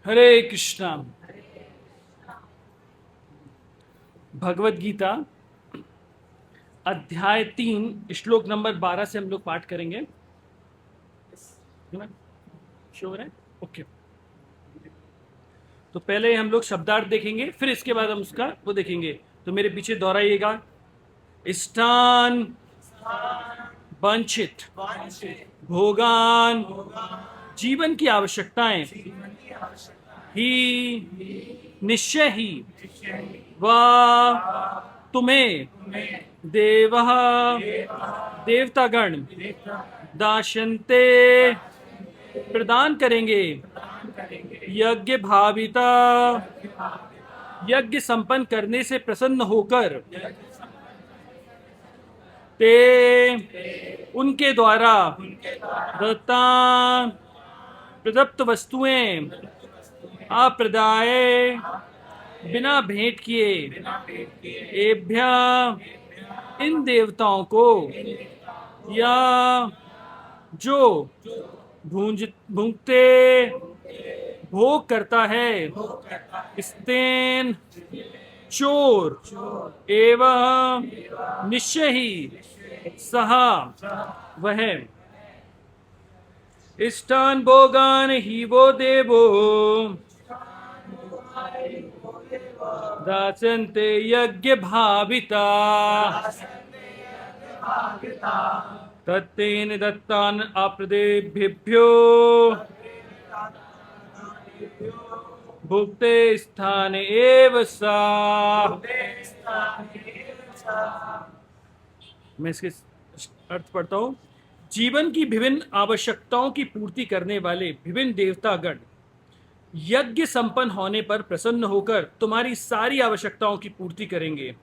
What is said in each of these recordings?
हरे कृष्णा। भगवत गीता अध्याय 3 श्लोक नंबर 12 से हम लोग पाठ करेंगे। श्योर है? ओके। तो पहले हम लोग शब्दार्थ देखेंगे, फिर इसके बाद हम उसका वो देखेंगे। तो मेरे पीछे दोहराइएगा। स्थान वंचित भोगान जीवन की आवश्यकताएं ही निश्चय ही व तुम्हें देवः देवतागण दाशन्ते प्रदान करेंगे। यज्ञ भाविता यज्ञ संपन्न करने से प्रसन्न होकर ते उनके द्वारा दत्ता प्रदत्त वस्तुएं अप्रदाय बिना भेंट किए एभ्य इन देवताओं को या जो भूंगते भोग करता है स्तेन चोर एवं निश्चय ही सह वह इष्टान भोगान ही वो देवो दासन्ते यज्ञ भाविता तत्तेन दत्तान अप्रदेभ्यो भुक्ते स्थान एव सा। मैं इसके अर्थ पढ़ता हूं। जीवन की विभिन्न आवश्यकताओं की पूर्ति करने वाले विभिन्न देवतागण यज्ञ संपन्न होने पर प्रसन्न होकर तुम्हारी सारी आवश्यकताओं की पूर्ति करेंगे,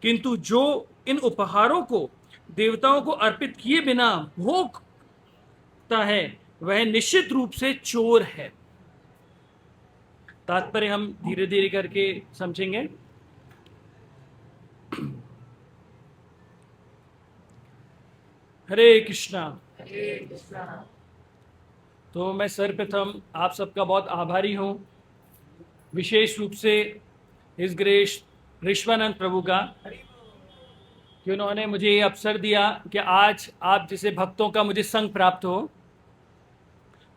किंतु जो इन उपहारों को देवताओं को अर्पित किए बिना भोगता है वह निश्चित रूप से चोर है। तात्पर्य हम धीरे धीरे करके समझेंगे। हरे कृष्णा। तो मैं सर्वप्रथम आप सबका बहुत आभारी हूँ, विशेष रूप से हिज ग्रेस ऋषवानंद प्रभु का, कि उन्होंने मुझे ये अवसर दिया कि आज आप जैसे भक्तों का मुझे संग प्राप्त हो।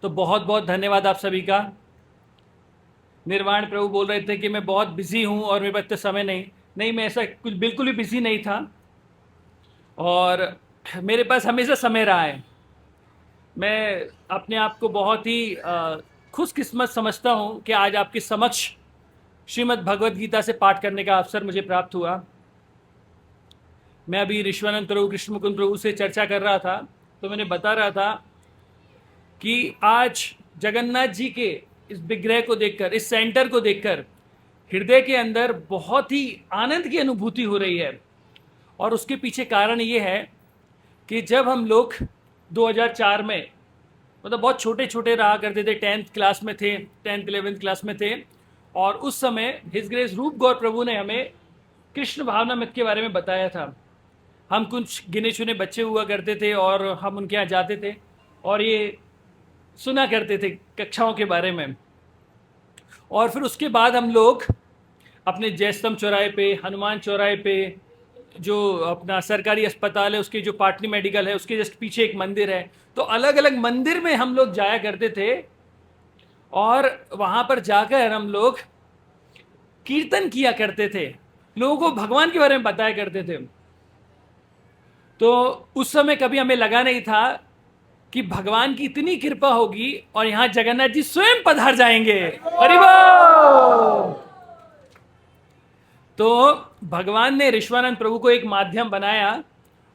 तो बहुत बहुत धन्यवाद आप सभी का। निर्वाण प्रभु बोल रहे थे कि मैं बहुत बिजी हूँ और मेरे पास इतना समय नहीं, मैं ऐसा कुछ बिल्कुल भी बिजी नहीं था और मेरे पास हमेशा समय रहा है। मैं अपने आप को बहुत ही खुशकिस्मत समझता हूँ कि आज आपके समक्ष श्रीमद् भगवद गीता से पाठ करने का अवसर मुझे प्राप्त हुआ। मैं अभी ऋषवानंद प्रभु कृष्ण मुकुंद प्रभु से चर्चा कर रहा था, तो मैंने बता रहा था कि आज जगन्नाथ जी के इस विग्रह को देखकर, इस सेंटर को देखकर हृदय के अंदर बहुत ही आनंद की अनुभूति हो रही है। और उसके पीछे कारण ये है कि जब हम लोग 2004 में, मतलब बहुत छोटे छोटे रहा करते थे, 10th क्लास में थे, 10th 11th क्लास में थे, और उस समय हिज ग्रेस रूप गौर प्रभु ने हमें कृष्ण भावना मित्र के बारे में बताया था। हम कुछ गिने चुने बच्चे हुआ करते थे और हम उनके यहाँ जाते थे और ये सुना करते थे कक्षाओं के बारे में। और फिर उसके बाद हम लोग अपने जयस्तंभ चौराहे पे, हनुमान चौराहे पे, जो अपना सरकारी अस्पताल है उसके जो पाटनी मेडिकल है उसके जस्ट पीछे एक मंदिर है, तो अलग अलग मंदिर में हम लोग जाया करते थे और वहाँ पर जाकर हम लोग कीर्तन किया करते थे, लोगों को भगवान के बारे में बताया करते थे। तो उस समय कभी हमें लगा नहीं था कि भगवान की इतनी कृपा होगी और यहाँ जगन्नाथ जी स्वयं पधार जाएंगे। हरि बोल। तो भगवान ने ऋषवानंद प्रभु को एक माध्यम बनाया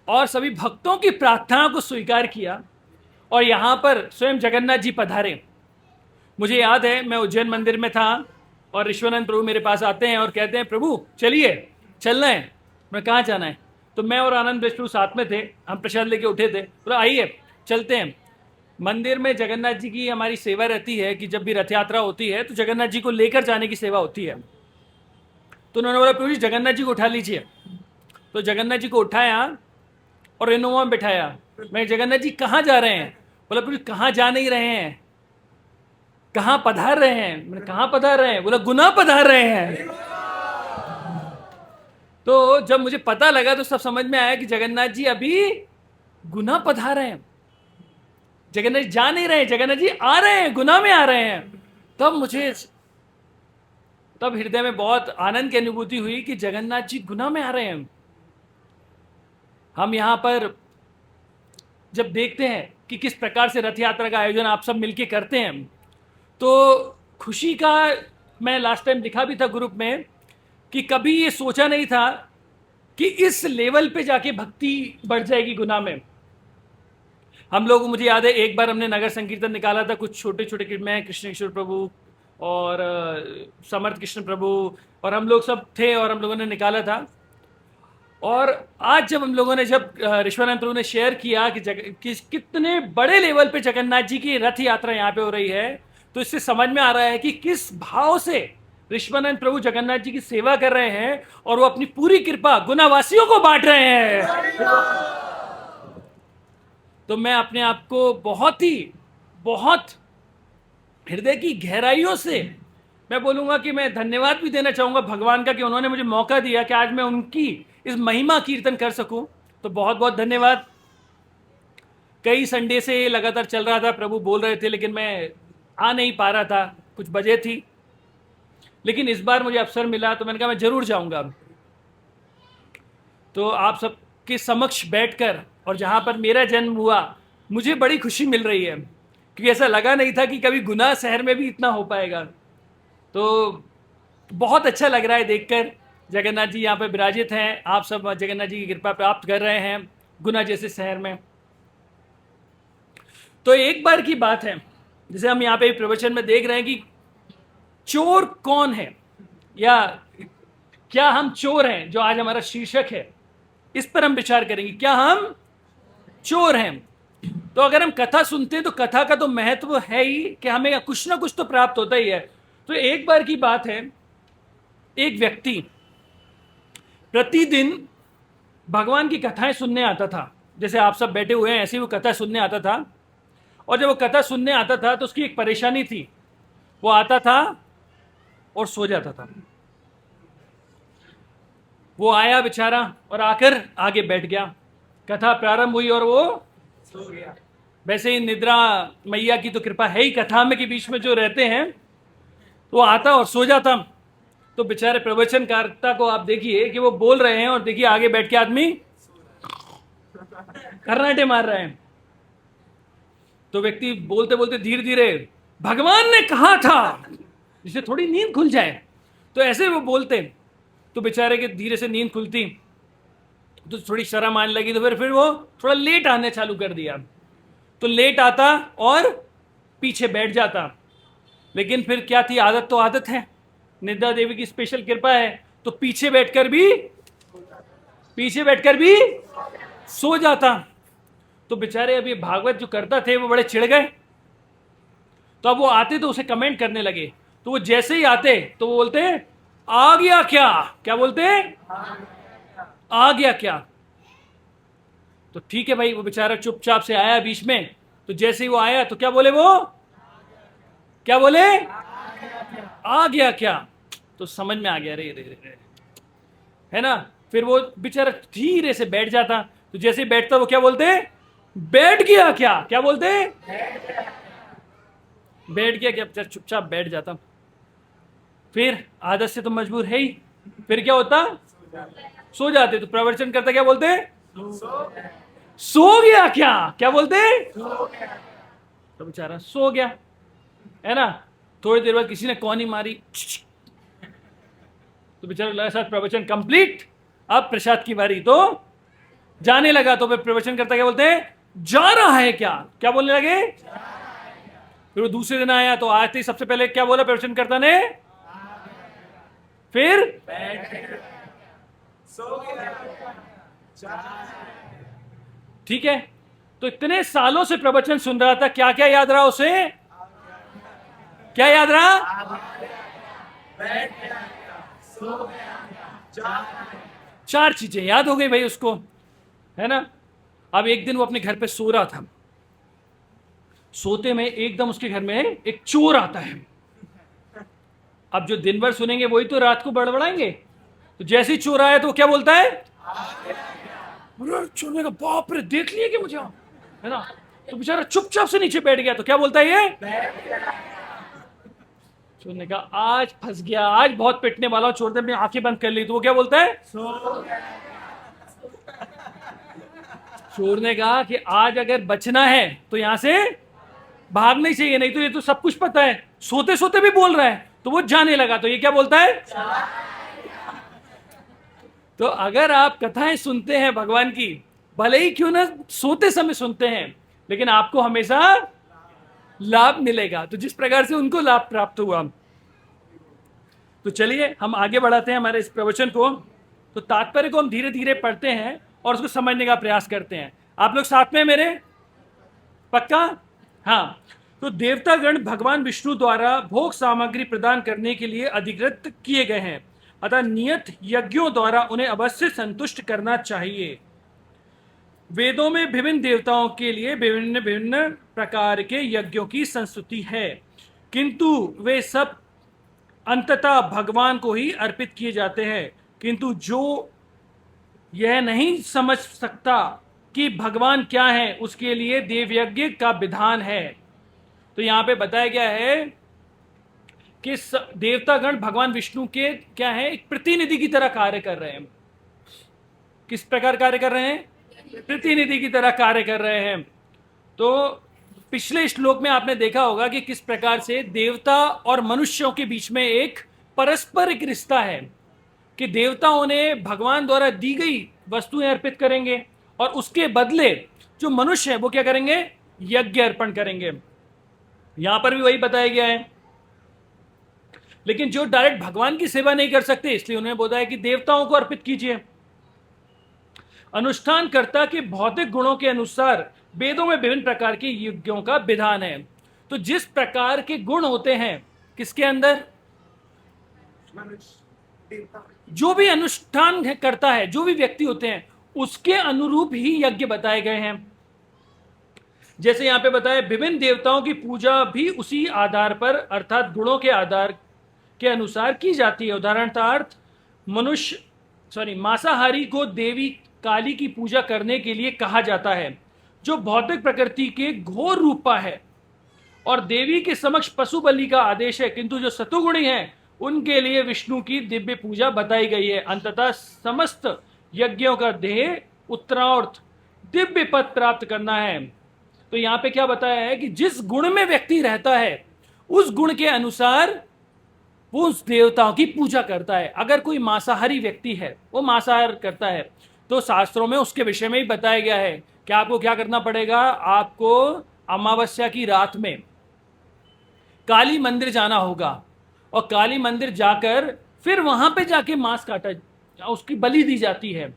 और सभी भक्तों की प्रार्थना को स्वीकार किया और यहाँ पर स्वयं जगन्नाथ जी पधारे। मुझे याद है मैं उज्जैन मंदिर में था और ऋषवानंद प्रभु मेरे पास आते हैं और कहते हैं, प्रभु चलिए, चलना है। मैं कहाँ जाना है? तो मैं और आनंद प्रभु साथ में थे, हम प्रसाद लेके उठे थे, बोला आइए चलते हैं। मंदिर में जगन्नाथ जी की हमारी सेवा रहती है कि जब भी रथ यात्रा होती है तो जगन्नाथ जी को लेकर जाने की सेवा होती है। तो उन्होंने बोला, प्रभु जी जगन्नाथ जी को उठा लीजिए। तो जगन्नाथ जी को उठाया और इनोवा में बिठाया। मैं, जगन्नाथ जी कहाँ जा रहे हैं? बोला, प्रभु जी कहाँ जा नहीं रहे हैं, कहाँ पधार रहे हैं? मैंने कहाँ पधार रहे हैं? बोला गुना पधार रहे हैं। तो जब मुझे पता लगा तो सब समझ में आया कि जगन्नाथ जी अभी गुना पधार रहे हैं। जगन्नाथ जी जा नहीं रहे, जगन्नाथ जी आ रहे हैं, गुना में आ रहे हैं। तब हृदय में बहुत आनंद की अनुभूति हुई कि जगन्नाथ जी गुना में आ रहे हैं। हम यहाँ पर जब देखते हैं कि किस प्रकार से रथ यात्रा का आयोजन आप सब मिलके करते हैं, तो खुशी का, मैं लास्ट टाइम लिखा भी था ग्रुप में कि कभी ये सोचा नहीं था कि इस लेवल पे जाके भक्ति बढ़ जाएगी गुना में। हम लोग, मुझे याद है एक बार हमने नगर संकीर्तन निकाला था, कुछ छोटे छोटे, मैं, कृष्णेश्वर प्रभु और समर्थ कृष्ण प्रभु और हम लोग सब थे और हम लोगों ने निकाला था। और आज जब हम लोगों ने, जब ऋषवानंद प्रभु ने शेयर किया कि कितने बड़े लेवल पे जगन्नाथ जी की रथ यात्रा यहाँ पे हो रही है, तो इससे समझ में आ रहा है कि किस भाव से ऋषवानंद प्रभु जगन्नाथ जी की सेवा कर रहे हैं और वो अपनी पूरी कृपा गुनावासियों को बांट रहे हैं। तो मैं अपने आप को बहुत हृदय की गहराइयों से मैं बोलूंगा कि मैं धन्यवाद भी देना चाहूंगा भगवान का कि उन्होंने मुझे मौका दिया कि आज मैं उनकी इस महिमा कीर्तन कर सकूं। तो बहुत बहुत धन्यवाद। कई संडे से लगातार चल रहा था, प्रभु बोल रहे थे लेकिन मैं आ नहीं पा रहा था, कुछ वजह थी। लेकिन इस बार मुझे अवसर मिला तो मैंने कहा मैं जरूर जाऊंगा। तो आप सबके समक्ष बैठकर और जहां पर मेरा जन्म हुआ, मुझे बड़ी खुशी मिल रही है, क्योंकि ऐसा लगा नहीं था कि कभी गुना शहर में भी इतना हो पाएगा। तो बहुत अच्छा लग रहा है देखकर। जगन्नाथ जी यहाँ पे विराजित हैं, आप सब जगन्नाथ जी की कृपा प्राप्त कर रहे हैं गुना जैसे शहर में। तो एक बार की बात है, जैसे हम यहाँ पे प्रवचन में देख रहे हैं कि चोर कौन है, या क्या हम चोर हैं, जो आज हमारा शीर्षक है, इस पर हम विचार करेंगे। क्या हम चोर हैं? तो अगर हम कथा सुनते हैं तो कथा का तो महत्व है ही कि हमें कुछ ना कुछ तो प्राप्त होता ही है। तो एक बार की बात है, एक व्यक्ति प्रतिदिन भगवान की कथाएं सुनने आता था। जैसे आप सब बैठे हुए हैं ऐसे ही वो कथा सुनने आता था। और जब वो कथा सुनने आता था तो उसकी एक परेशानी थी, वो आता था और सो जाता था। वो आया बेचारा और आकर आगे बैठ गया, कथा प्रारंभ हुई और वो सो गया। वैसे ही निद्रा मैया की तो कृपा है ही कथा में, के बीच में जो रहते हैं, वो आता और सो जाता। तो बेचारे प्रवचनकर्ता को आप देखिए कि वो बोल रहे हैं और देखिए आगे बैठ के आदमी कर्नाटे मार रहे हैं। तो व्यक्ति बोलते बोलते धीरे धीरे, भगवान ने कहा था, जिससे थोड़ी नींद खुल जाए, तो ऐसे वो बोलते। तो बेचारे के धीरे से नींद खुलती तो थोड़ी शर्म आने लगी, तो फिर वो थोड़ा लेट आने चालू कर दिया। तो लेट आता और पीछे बैठ जाता। लेकिन फिर क्या थी, आदत तो आदत है, निद्रा देवी की स्पेशल कृपा है, तो पीछे बैठकर भी सो जाता। तो बेचारे अभी भागवत जो करता थे वो बड़े चिढ़ गए। तो अब वो आते तो उसे कमेंट करने लगे। तो वो जैसे ही आते तो वो बोलते, आ गया क्या? क्या बोलते? आ गया क्या? तो ठीक है भाई, वो बेचारा चुपचाप से आया बीच में। तो जैसे ही वो आया तो क्या बोले, वो क्या बोले? आ गया क्या? तो समझ में आ गया, रे रे रे, है ना। फिर वो बेचारा धीरे से बैठ जाता। तो जैसे ही बैठता वो क्या बोलते, बैठ गया क्या? क्या बोलते? बैठ गया क्या? चुपचाप बैठ जाता। फिर आदत से तो मजबूर है ही, फिर क्या होता, सो जाते। तो प्रवचन करता क्या बोलते, सो गया क्या? क्या बोलते? तो बेचारा सो गया, है ना। थोड़ी देर बाद किसी ने कौन ही मारी, तो बेचारा लगा साथ प्रवचन कंप्लीट, अब प्रसाद की बारी। तो जाने लगा। तो प्रवचन करता क्या बोलते हैं, जा रहा है क्या? क्या बोलने लगे? फिर वो दूसरे दिन आया तो आते ही सबसे पहले क्या बोला प्रवचन करता ने, फिर ठीक है। तो इतने सालों से प्रवचन सुन रहा था, क्या क्या याद रहा उसे? क्या याद रहा? चार चीजें याद हो गई भाई उसको, है ना। अब एक दिन वो अपने घर पे सो रहा था, सोते में एकदम उसके घर में एक चोर आता है। अब जो दिन भर सुनेंगे वही तो रात को बड़बड़ाएंगे। तो जैसे ही चोर आया तो वो क्या बोलता है? अरे चोर ने कहा बाप रे देख लिए कि मुझे, है ना। तो बेचारा चुपचाप से नीचे बैठ गया। तो क्या बोलता है ये? चोर ने कहा आज फंस गया, आज बहुत पिटने वाला हूं। चोर ने अपनी आंखें बंद कर ली। तो वो क्या बोलता है? चोर ने कहा कि आज अगर बचना है तो यहां से भागना ही चाहिए, नहीं तो ये तो सब कुछ पता है, सोते सोते भी बोल रहा है। तो वो जाने लगा। तो ये क्या बोलता है? तो अगर आप कथाएं सुनते हैं भगवान की, भले ही क्यों ना सोते समय सुनते हैं, लेकिन आपको हमेशा लाभ मिलेगा। तो जिस प्रकार से उनको लाभ प्राप्त हुआ। तो चलिए हम आगे बढ़ाते हैं हमारे इस प्रवचन को। तो तात्पर्य को हम धीरे धीरे पढ़ते हैं और उसको समझने का प्रयास करते हैं। आप लोग साथ में मेरे? पक्का? हाँ। तो देवतागण भगवान विष्णु द्वारा भोग सामग्री प्रदान करने के लिए अधिकृत किए गए हैं, अतः नियत यज्ञों द्वारा उन्हें अवश्य संतुष्ट करना चाहिए। वेदों में विभिन्न देवताओं के लिए विभिन्न विभिन्न प्रकार के यज्ञों की संस्तुति है, किंतु वे सब अंततः भगवान को ही अर्पित किए जाते हैं। किंतु जो यह नहीं समझ सकता कि भगवान क्या है, उसके लिए देवयज्ञ का विधान है। तो यहां पे बताया गया है कि देवतागण भगवान विष्णु के क्या है, एक प्रतिनिधि की तरह कार्य कर रहे हैं। किस प्रकार कार्य कर रहे हैं? प्रतिनिधि की तरह कार्य कर रहे हैं। तो पिछले श्लोक में आपने देखा होगा कि किस प्रकार से देवता और मनुष्यों के बीच में एक परस्परिक रिश्ता है कि देवताओं ने भगवान द्वारा दी गई वस्तुएं अर्पित करेंगे और उसके बदले जो मनुष्य है वो क्या करेंगे? यज्ञ अर्पण करेंगे। यहां पर भी वही बताया गया है। लेकिन जो डायरेक्ट भगवान की सेवा नहीं कर सकते, इसलिए उन्हें बोला है कि देवताओं को अर्पित कीजिए। अनुष्ठानकर्ता के भौतिक गुणों के अनुसार वेदों में विभिन्न प्रकार के यज्ञों का विधान है। तो जिस प्रकार के गुण होते हैं किसके अंदर, जो भी अनुष्ठान करता है, जो भी व्यक्ति होते हैं, उसके अनुरूप ही यज्ञ बताए गए हैं। जैसे यहां पे बताया विभिन्न देवताओं की पूजा भी उसी आधार पर अर्थात गुणों के आधार के अनुसार की जाती है। उदाहरणार्थ मांसाहारी को देवी काली की पूजा करने के लिए कहा जाता है, जो भौतिक प्रकृति के घोर रूपा है, और देवी के समक्ष पशु बलि का आदेश है। किंतु जो सतुगुणी हैं उनके लिए विष्णु की दिव्य पूजा बताई गई है। अंततः समस्त यज्ञों का ध्येय उत्तरार्थ दिव्य पद प्राप्त करना है। तो यहां पे क्या बताया है कि जिस गुण में व्यक्ति रहता है उस गुण के अनुसार वो उस देवताओं की पूजा करता है। अगर कोई मांसाहारी व्यक्ति है, वो मांसाहार करता है, तो शास्त्रों में उसके विषय में ही बताया गया है कि आपको क्या करना पड़ेगा। आपको अमावस्या की रात में काली मंदिर जाना होगा और काली मंदिर जाकर फिर वहां पे जाके मांस काटा, उसकी बलि दी जाती है।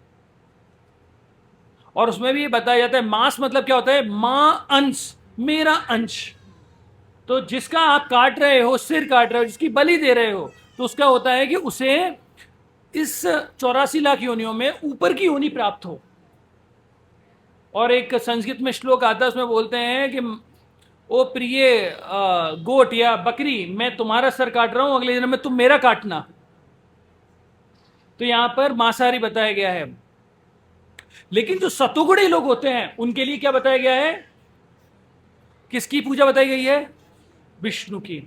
और उसमें भी ये बताया जाता है, मांस मतलब क्या होता है? मां अंश, मेरा अंश। तो जिसका आप काट रहे हो, सिर काट रहे हो, जिसकी बलि दे रहे हो, तो उसका होता है कि उसे इस 84 लाख योनियों में ऊपर की योनि प्राप्त हो। और एक संस्कृत में श्लोक आता है, उसमें बोलते हैं कि ओ प्रिय गोट या बकरी, मैं तुम्हारा सर काट रहा हूं, अगले जन्म में तुम मेरा काटना। तो यहां पर मांसाहारी बताया गया है। लेकिन जो सतुगुणी लोग होते हैं उनके लिए क्या बताया गया है? किसकी पूजा बताई गई है? विष्णु की।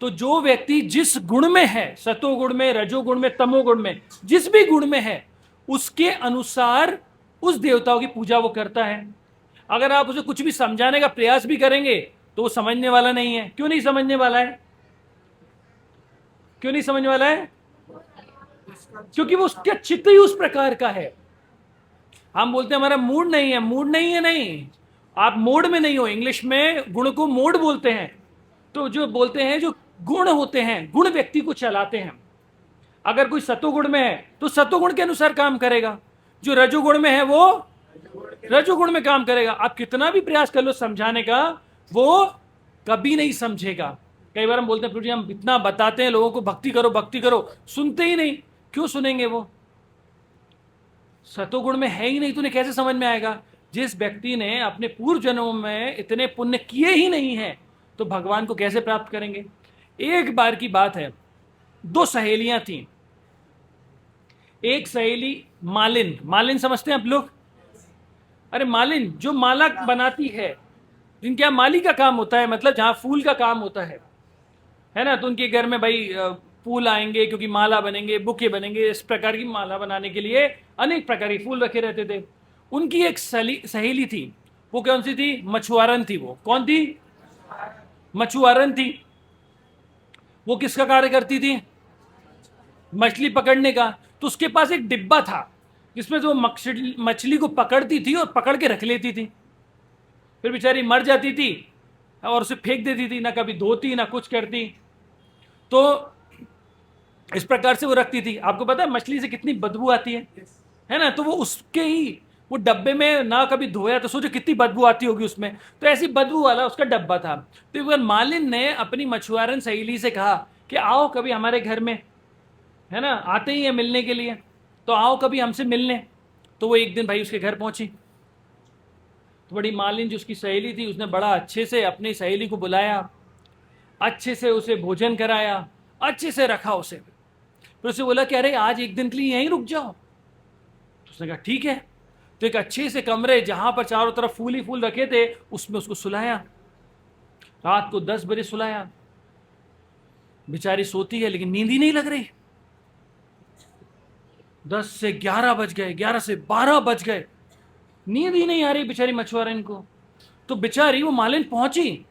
तो जो व्यक्ति जिस गुण में है, सतोगुण में, रजोगुण में, तमोगुण में, जिस भी गुण में है, उसके अनुसार उस देवताओं की पूजा वो करता है। अगर आप उसे कुछ भी समझाने का प्रयास भी करेंगे तो वो समझने वाला नहीं है। क्यों नहीं समझने वाला है? क्यों नहीं समझने वाला है? क्योंकि वो उसका चित्त ही उस प्रकार का है। हम बोलते हैं हमारा मूड नहीं है, मूड नहीं है, नहीं, आप मोड में नहीं हो। इंग्लिश में गुण को मोड बोलते हैं। तो जो बोलते हैं, जो गुण होते हैं, गुण व्यक्ति को चलाते हैं। अगर कोई सतोगुण में है तो सतोगुण के अनुसार काम करेगा, जो रजोगुण में है वो रजोगुण में काम करेगा। आप कितना भी प्रयास कर लो समझाने का, वो कभी नहीं समझेगा। कई बार हम बोलते हैं प्रभु जी, हम इतना बताते हैं लोगों को भक्ति करो भक्ति करो, सुनते ही नहीं। क्यों सुनेंगे? वो सतोगुण में है ही नहीं, तो उन्हें कैसे समझ में आएगा? जिस व्यक्ति ने अपने पूर्व जन्मों में इतने पुण्य किए ही नहीं है तो भगवान को कैसे प्राप्त करेंगे। एक बार की बात है, दो सहेलियां थीं। एक सहेली मालिन, मालिन समझते हैं आप लोग? अरे मालिन जो माला बनाती है, जिनके यहाँ माली का काम होता है, मतलब जहाँ फूल का काम होता है ना, तो उनके घर में भाई फूल आएंगे क्योंकि माला बनेंगे, बुके बनेंगे, इस प्रकार की माला बनाने के लिए अनेक प्रकार के फूल रखे रहते थे। उनकी एक सहेली थी, वो कौन सी थी? मछुआरन थी। वो कौन थी? मछुआरन थी। वो किसका कार्य करती थी? मछली पकड़ने का। तो उसके पास एक डिब्बा था जिसमें वो मछली को पकड़ती थी और पकड़ के रख लेती थी। फिर बेचारी मर जाती थी और उसे फेंक देती थी, ना कभी धोती ना कुछ करती। तो इस प्रकार से वो रखती थी। आपको पता है मछली से कितनी बदबू आती है ना? तो वो उसके ही वो डब्बे में ना कभी धोया, तो सोचो कितनी बदबू आती होगी उसमें। तो ऐसी बदबू वाला उसका डब्बा था। तो एक बार मालिन ने अपनी मछुआरन सहेली से कहा कि आओ कभी हमारे घर में, है ना, आते ही है मिलने के लिए, तो आओ कभी हमसे मिलने। तो वो एक दिन भाई उसके घर पहुंची। तो बड़ी मालिन जो उसकी सहेली थी, उसने बड़ा अच्छे से अपनी सहेली को बुलाया, अच्छे से उसे भोजन कराया, अच्छे से रखा उसे। फिर उसे बोला कि अरे आज एक दिन के लिए यहीं रुक जाओ। तो उसने कहा ठीक है। तो एक अच्छे से कमरे जहां पर चारों तरफ फूल ही फूल रखे थे, उसमें उसको सुलाया। रात को 10 बजे सुलाया। बेचारी सोती है लेकिन नींद ही नहीं लग रही। 10 से 11 बज गए, 11 से 12 बज गए, नींद ही नहीं आ रही बेचारी मछुआरन को। तो बेचारी वो मालिन पहुंची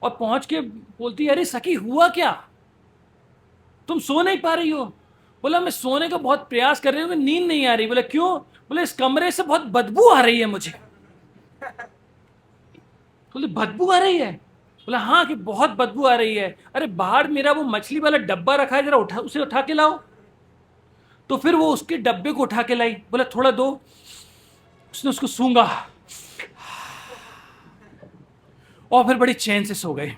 और पहुंच के बोलती है, अरे सखी हुआ क्या, तुम सो नहीं पा रही हो? बोला मैं सोने का बहुत प्रयास कर रही हूँ, नींद नहीं आ रही। बोला क्यों? बोले इस कमरे से बहुत बदबू आ रही है मुझे। बोले बदबू आ रही है? बोला हाँ कि बहुत बदबू आ रही है। अरे बाहर मेरा वो मछली वाला डब्बा रखा है, जरा उसे उठा के लाओ। तो फिर वो उसके डब्बे को उठा के लाई। बोला थोड़ा दो। उसने उसको सूंघा और फिर बड़ी चैन से सो गए।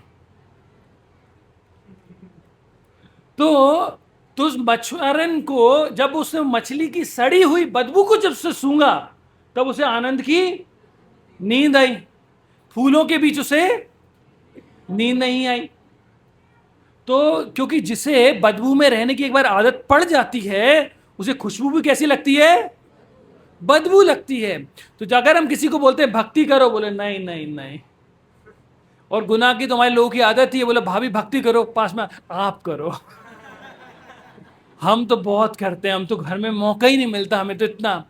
तो उस मछुआरन को जब उसने मछली की सड़ी हुई बदबू को जब से सूंघा, तब उसे आनंद की नींद आई। फूलों के बीच उसे नींद नहीं आई। तो क्योंकि जिसे बदबू में रहने की एक बार आदत पड़ जाती है, उसे खुशबू भी कैसी लगती है? बदबू लगती है। तो अगर हम किसी को बोलते हैं भक्ति करो, बोले नहीं नहीं नहीं, और गुनाह की तुम्हारे लोगों की आदत ही है, बोले भाभी भक्ति करो, पास में आप करो। हम तो बहुत करते हैं, हम तो घर में मौका ही नहीं मिलता हमें तो इतना।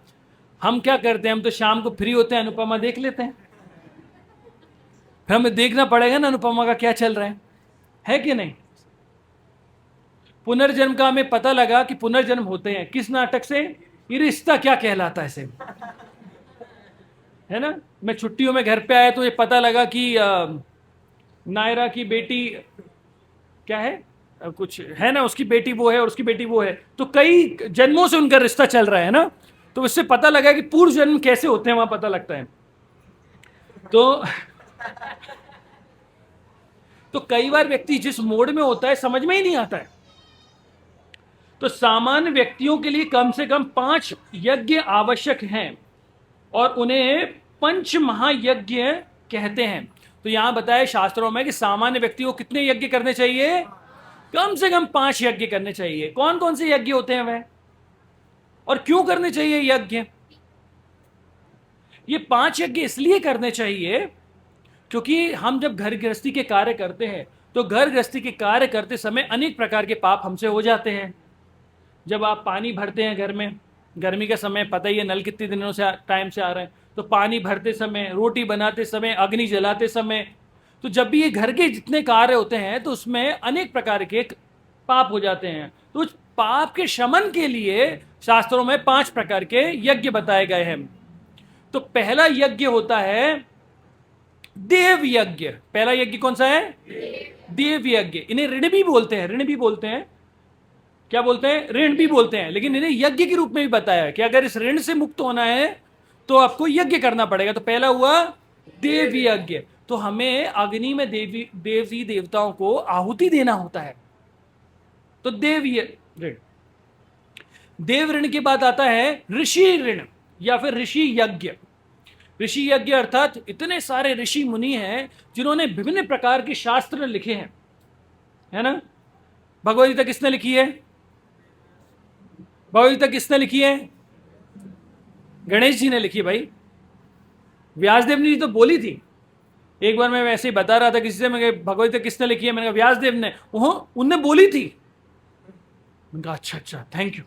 हम क्या करते हैं, हम तो शाम को फ्री होते हैं, अनुपमा देख लेते हैं। फिर हमें देखना पड़ेगा ना अनुपमा का क्या चल रहा है कि नहीं? पुनर्जन्म का हमें पता लगा कि पुनर्जन्म होते हैं किस नाटक से? ये रिश्ता क्या कहलाता है से, है ना। मैं छुट्टियों में घर पे आया तो ये पता लगा कि नायरा की बेटी क्या है, कुछ है ना, उसकी बेटी वो है और उसकी बेटी वो है। तो कई जन्मों से उनका रिश्ता चल रहा है ना। तो इससे पता लगा कि पूर्व जन्म कैसे होते हैं, वहां पता लगता है। तो कई बार व्यक्ति जिस मोड में होता है समझ में ही नहीं आता है। तो सामान्य व्यक्तियों के लिए कम से कम 5 यज्ञ आवश्यक हैं और उन्हें पंच महायज्ञ कहते हैं। तो यहां बताया शास्त्रों में कि सामान्य व्यक्ति को कितने यज्ञ करने चाहिए? कम से कम 5 यज्ञ करने चाहिए। कौन कौन से यज्ञ होते हैं वह, और क्यों करने चाहिए यज्ञ? ये 5 यज्ञ इसलिए करने चाहिए क्योंकि हम जब घर गृहस्थी के कार्य करते हैं तो घर गृहस्थी के कार्य करते समय अनेक प्रकार के पाप हमसे हो जाते हैं। जब आप पानी भरते हैं घर में, गर्मी का समय पता ही है, नल कितने दिनों से टाइम से आ रहे हैं, तो पानी भरते समय, रोटी बनाते समय, अग्नि जलाते समय, तो जब भी ये घर के जितने कार्य होते हैं तो उसमें अनेक प्रकार के पाप हो जाते हैं। तो उस पाप के शमन के लिए शास्त्रों में 5 प्रकार के यज्ञ बताए गए हैं। तो पहला यज्ञ होता है देव यज्ञ। पहला यज्ञ कौन सा है? देव यज्ञ। इन्हें ऋण भी बोलते हैं, ऋण भी बोलते हैं, क्या बोलते हैं? ऋण भी बोलते हैं। लेकिन इन्हें यज्ञ के रूप में भी बताया कि अगर इस ऋण से मुक्त होना है तो आपको यज्ञ करना पड़ेगा। तो पहला हुआ देव यज्ञ। तो हमें अग्नि में देवी देवताओं को आहुति देना होता है, तो देव ऋण। देव ऋण के बाद आता है ऋषि ऋण या फिर ऋषि यज्ञ। ऋषि यज्ञ अर्थात इतने सारे ऋषि मुनि हैं जिन्होंने विभिन्न प्रकार के शास्त्र लिखे हैं, है ना। भगवद गीता किसने लिखी है? भगवद गीता किसने लिखी है? गणेश जी ने लिखी है भाई। व्यासदेव ने तो बोली थी। एक बार मैं वैसे ही बता रहा था किसी से, मैं भगवद गीता किसने लिखी है, मैंने कहा व्यासदेव ने। उनने बोली थी। मैंने कहा अच्छा थैंक यू,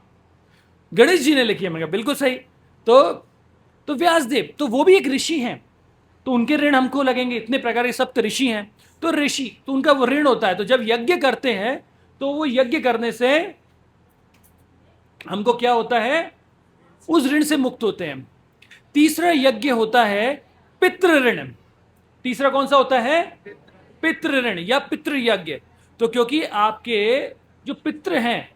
गणेश जी ने लिखी है। मैंने कहा बिल्कुल सही। तो व्यासदेव तो वो भी एक ऋषि हैं, तो उनके ऋण हमको लगेंगे। इतने प्रकार के सप्त ऋषि हैं, तो ऋषि तो उनका वो ऋण होता है। तो जब यज्ञ करते हैं तो वो यज्ञ करने से हमको क्या होता है? उस ऋण से मुक्त होते हैं। तीसरा यज्ञ होता है पितृ ऋण। तीसरा कौन सा होता है? पितृ ऋण या पितृ यज्ञ। तो क्योंकि आपके जो पितृ हैं,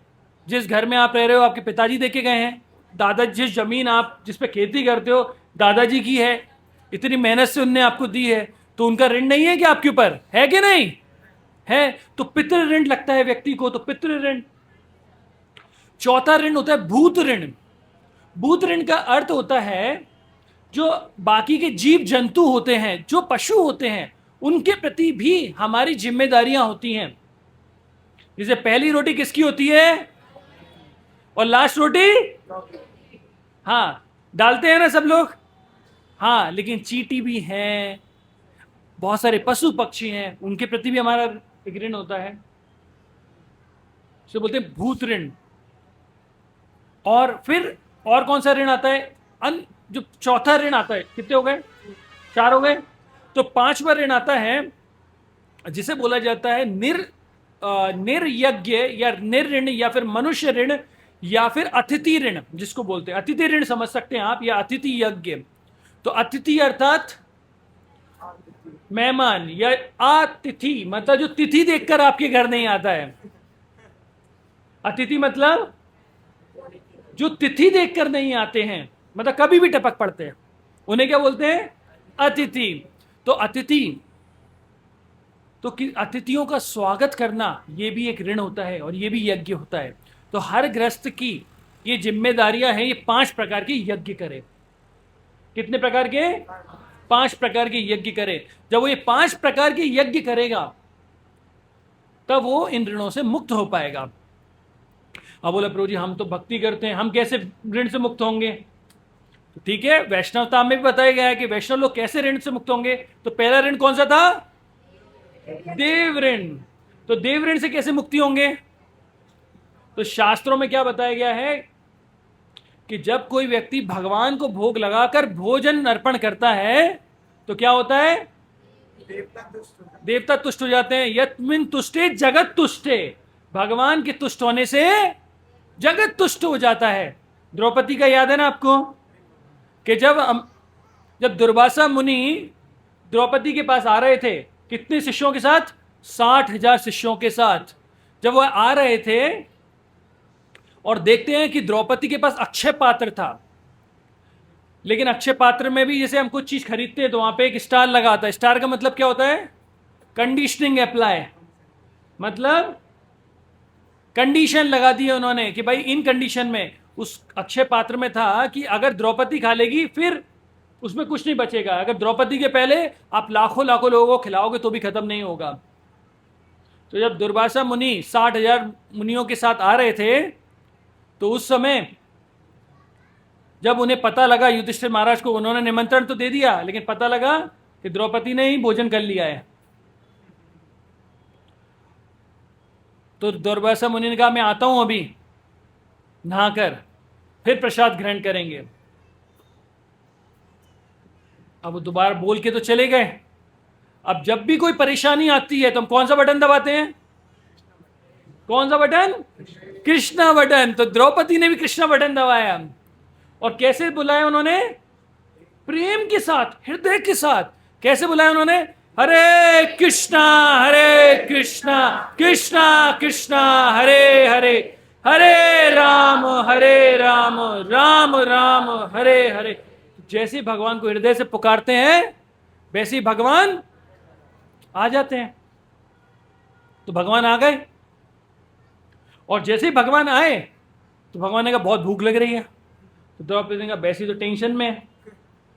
जिस घर में आप रह रहे हो आपके पिताजी देके गए हैं, दादा जिस जमीन आप जिस पे खेती करते हो दादाजी की है, इतनी मेहनत से उनने आपको दी है, तो उनका ऋण नहीं है कि आपके ऊपर है कि नहीं है? तो पितृ ऋण लगता है व्यक्ति को, तो पितृ ऋण। चौथा ऋण होता है भूत ऋण। भूत ऋण का अर्थ होता है जो बाकी के जीव जंतु होते हैं, जो पशु होते हैं, उनके प्रति भी हमारी जिम्मेदारियां होती हैं। जैसे पहली रोटी किसकी होती है और लास्ट रोटी? हाँ, डालते हैं ना सब लोग। हाँ, लेकिन चींटी भी हैं, बहुत सारे पशु पक्षी हैं, उनके प्रति भी हमारा एक ऋण होता है, इसे बोलते हैं भूत ऋण। और फिर और कौन सा ऋण आता है? जो चौथा ऋण आता है, कितने हो गए? 4 हो गए। तो 5वां ऋण आता है जिसे बोला जाता है निर्यज्ञ या निर्ऋण या फिर मनुष्य ऋण या फिर अतिथि ऋण, जिसको बोलते हैं अतिथि ऋण समझ सकते हैं आप, या अतिथि यज्ञ। तो अतिथि अर्थात मेहमान या अतिथि, मतलब जो तिथि देखकर आपके घर नहीं आता है। अतिथि मतलब जो तिथि देखकर नहीं आते हैं, मतलब कभी भी टपक पड़ते हैं, उन्हें क्या बोलते हैं? अतिथि। तो अतिथि, तो अतिथियों का स्वागत करना ये भी एक ऋण होता है और ये भी यज्ञ होता है। तो हर गृहस्थ की ये जिम्मेदारियां हैं, ये 5 प्रकार के यज्ञ करे। कितने प्रकार के? 5 प्रकार के यज्ञ करे। जब वो ये 5 प्रकार के यज्ञ करेगा तब वो इन ऋणों से मुक्त हो पाएगा। अब बोला प्रभु जी हम तो भक्ति करते हैं, हम कैसे ऋण से मुक्त होंगे? तो ठीक है, वैष्णवता में भी बताया गया है कि वैष्णव लोग कैसे ऋण से मुक्त होंगे। तो पहला ऋण कौन सा था? देव ऋण। तो देव ऋण से कैसे मुक्ति होंगे? तो शास्त्रों में क्या बताया गया है कि जब कोई व्यक्ति भगवान को भोग लगाकर भोजन अर्पण करता है तो क्या होता है? देवता तुष्ट हो जाते हैं। यत्मिन तुष्टे जगत तुष्टे, भगवान के तुष्ट होने से जगत तुष्ट हो जाता है। द्रौपदी का याद है ना आपको कि जब दुर्वासा मुनि द्रौपदी के पास आ रहे थे, कितने शिष्यों के साथ? 60,000 शिष्यों के साथ। जब वह आ रहे थे और देखते हैं कि द्रौपदी के पास अक्षय पात्र था, लेकिन अक्षय पात्र में भी जैसे हम कुछ चीज खरीदते हैं तो वहां पे एक स्टार लगा आता है। स्टार का मतलब क्या होता है? कंडीशनिंग अप्लाई, मतलब कंडीशन लगा दी है उन्होंने कि भाई इन कंडीशन में उस अक्षय पात्र में था कि अगर द्रौपदी खा लेगी फिर उसमें कुछ नहीं बचेगा। अगर द्रौपदी के पहले आप लाखों लाखों लोगों को खिलाओगे तो भी खत्म नहीं होगा। तो जब दुर्वासा मुनि 60,000 मुनियों के साथ आ रहे थे तो उस समय जब उन्हें पता लगा, युधिष्ठिर महाराज को उन्होंने निमंत्रण तो दे दिया, लेकिन पता लगा कि द्रौपदी ने ही भोजन कर लिया है, तो दुर्वासा मुनि ने कहा मैं आता हूं अभी नहाकर, फिर प्रसाद ग्रहण करेंगे। अब वो दोबारा बोल के तो चले गए। अब जब भी कोई परेशानी आती है तो हम कौन सा बटन दबाते हैं? कौन सा बटन? कृष्णा बटन। तो द्रौपदी ने भी कृष्णा बटन दबाया। और कैसे बुलाया उन्होंने? प्रेम के साथ, हृदय के साथ। कैसे बुलाया उन्होंने? हरे कृष्णा कृष्णा कृष्णा हरे हरे, हरे राम राम राम हरे हरे। जैसे भगवान को हृदय से पुकारते हैं वैसे ही भगवान आ जाते हैं। तो भगवान आ गए, और जैसे ही भगवान आए तो भगवान ने कहा बहुत भूख लग रही है। तो द्रौपदी ने कहा वैसे तो टेंशन में है।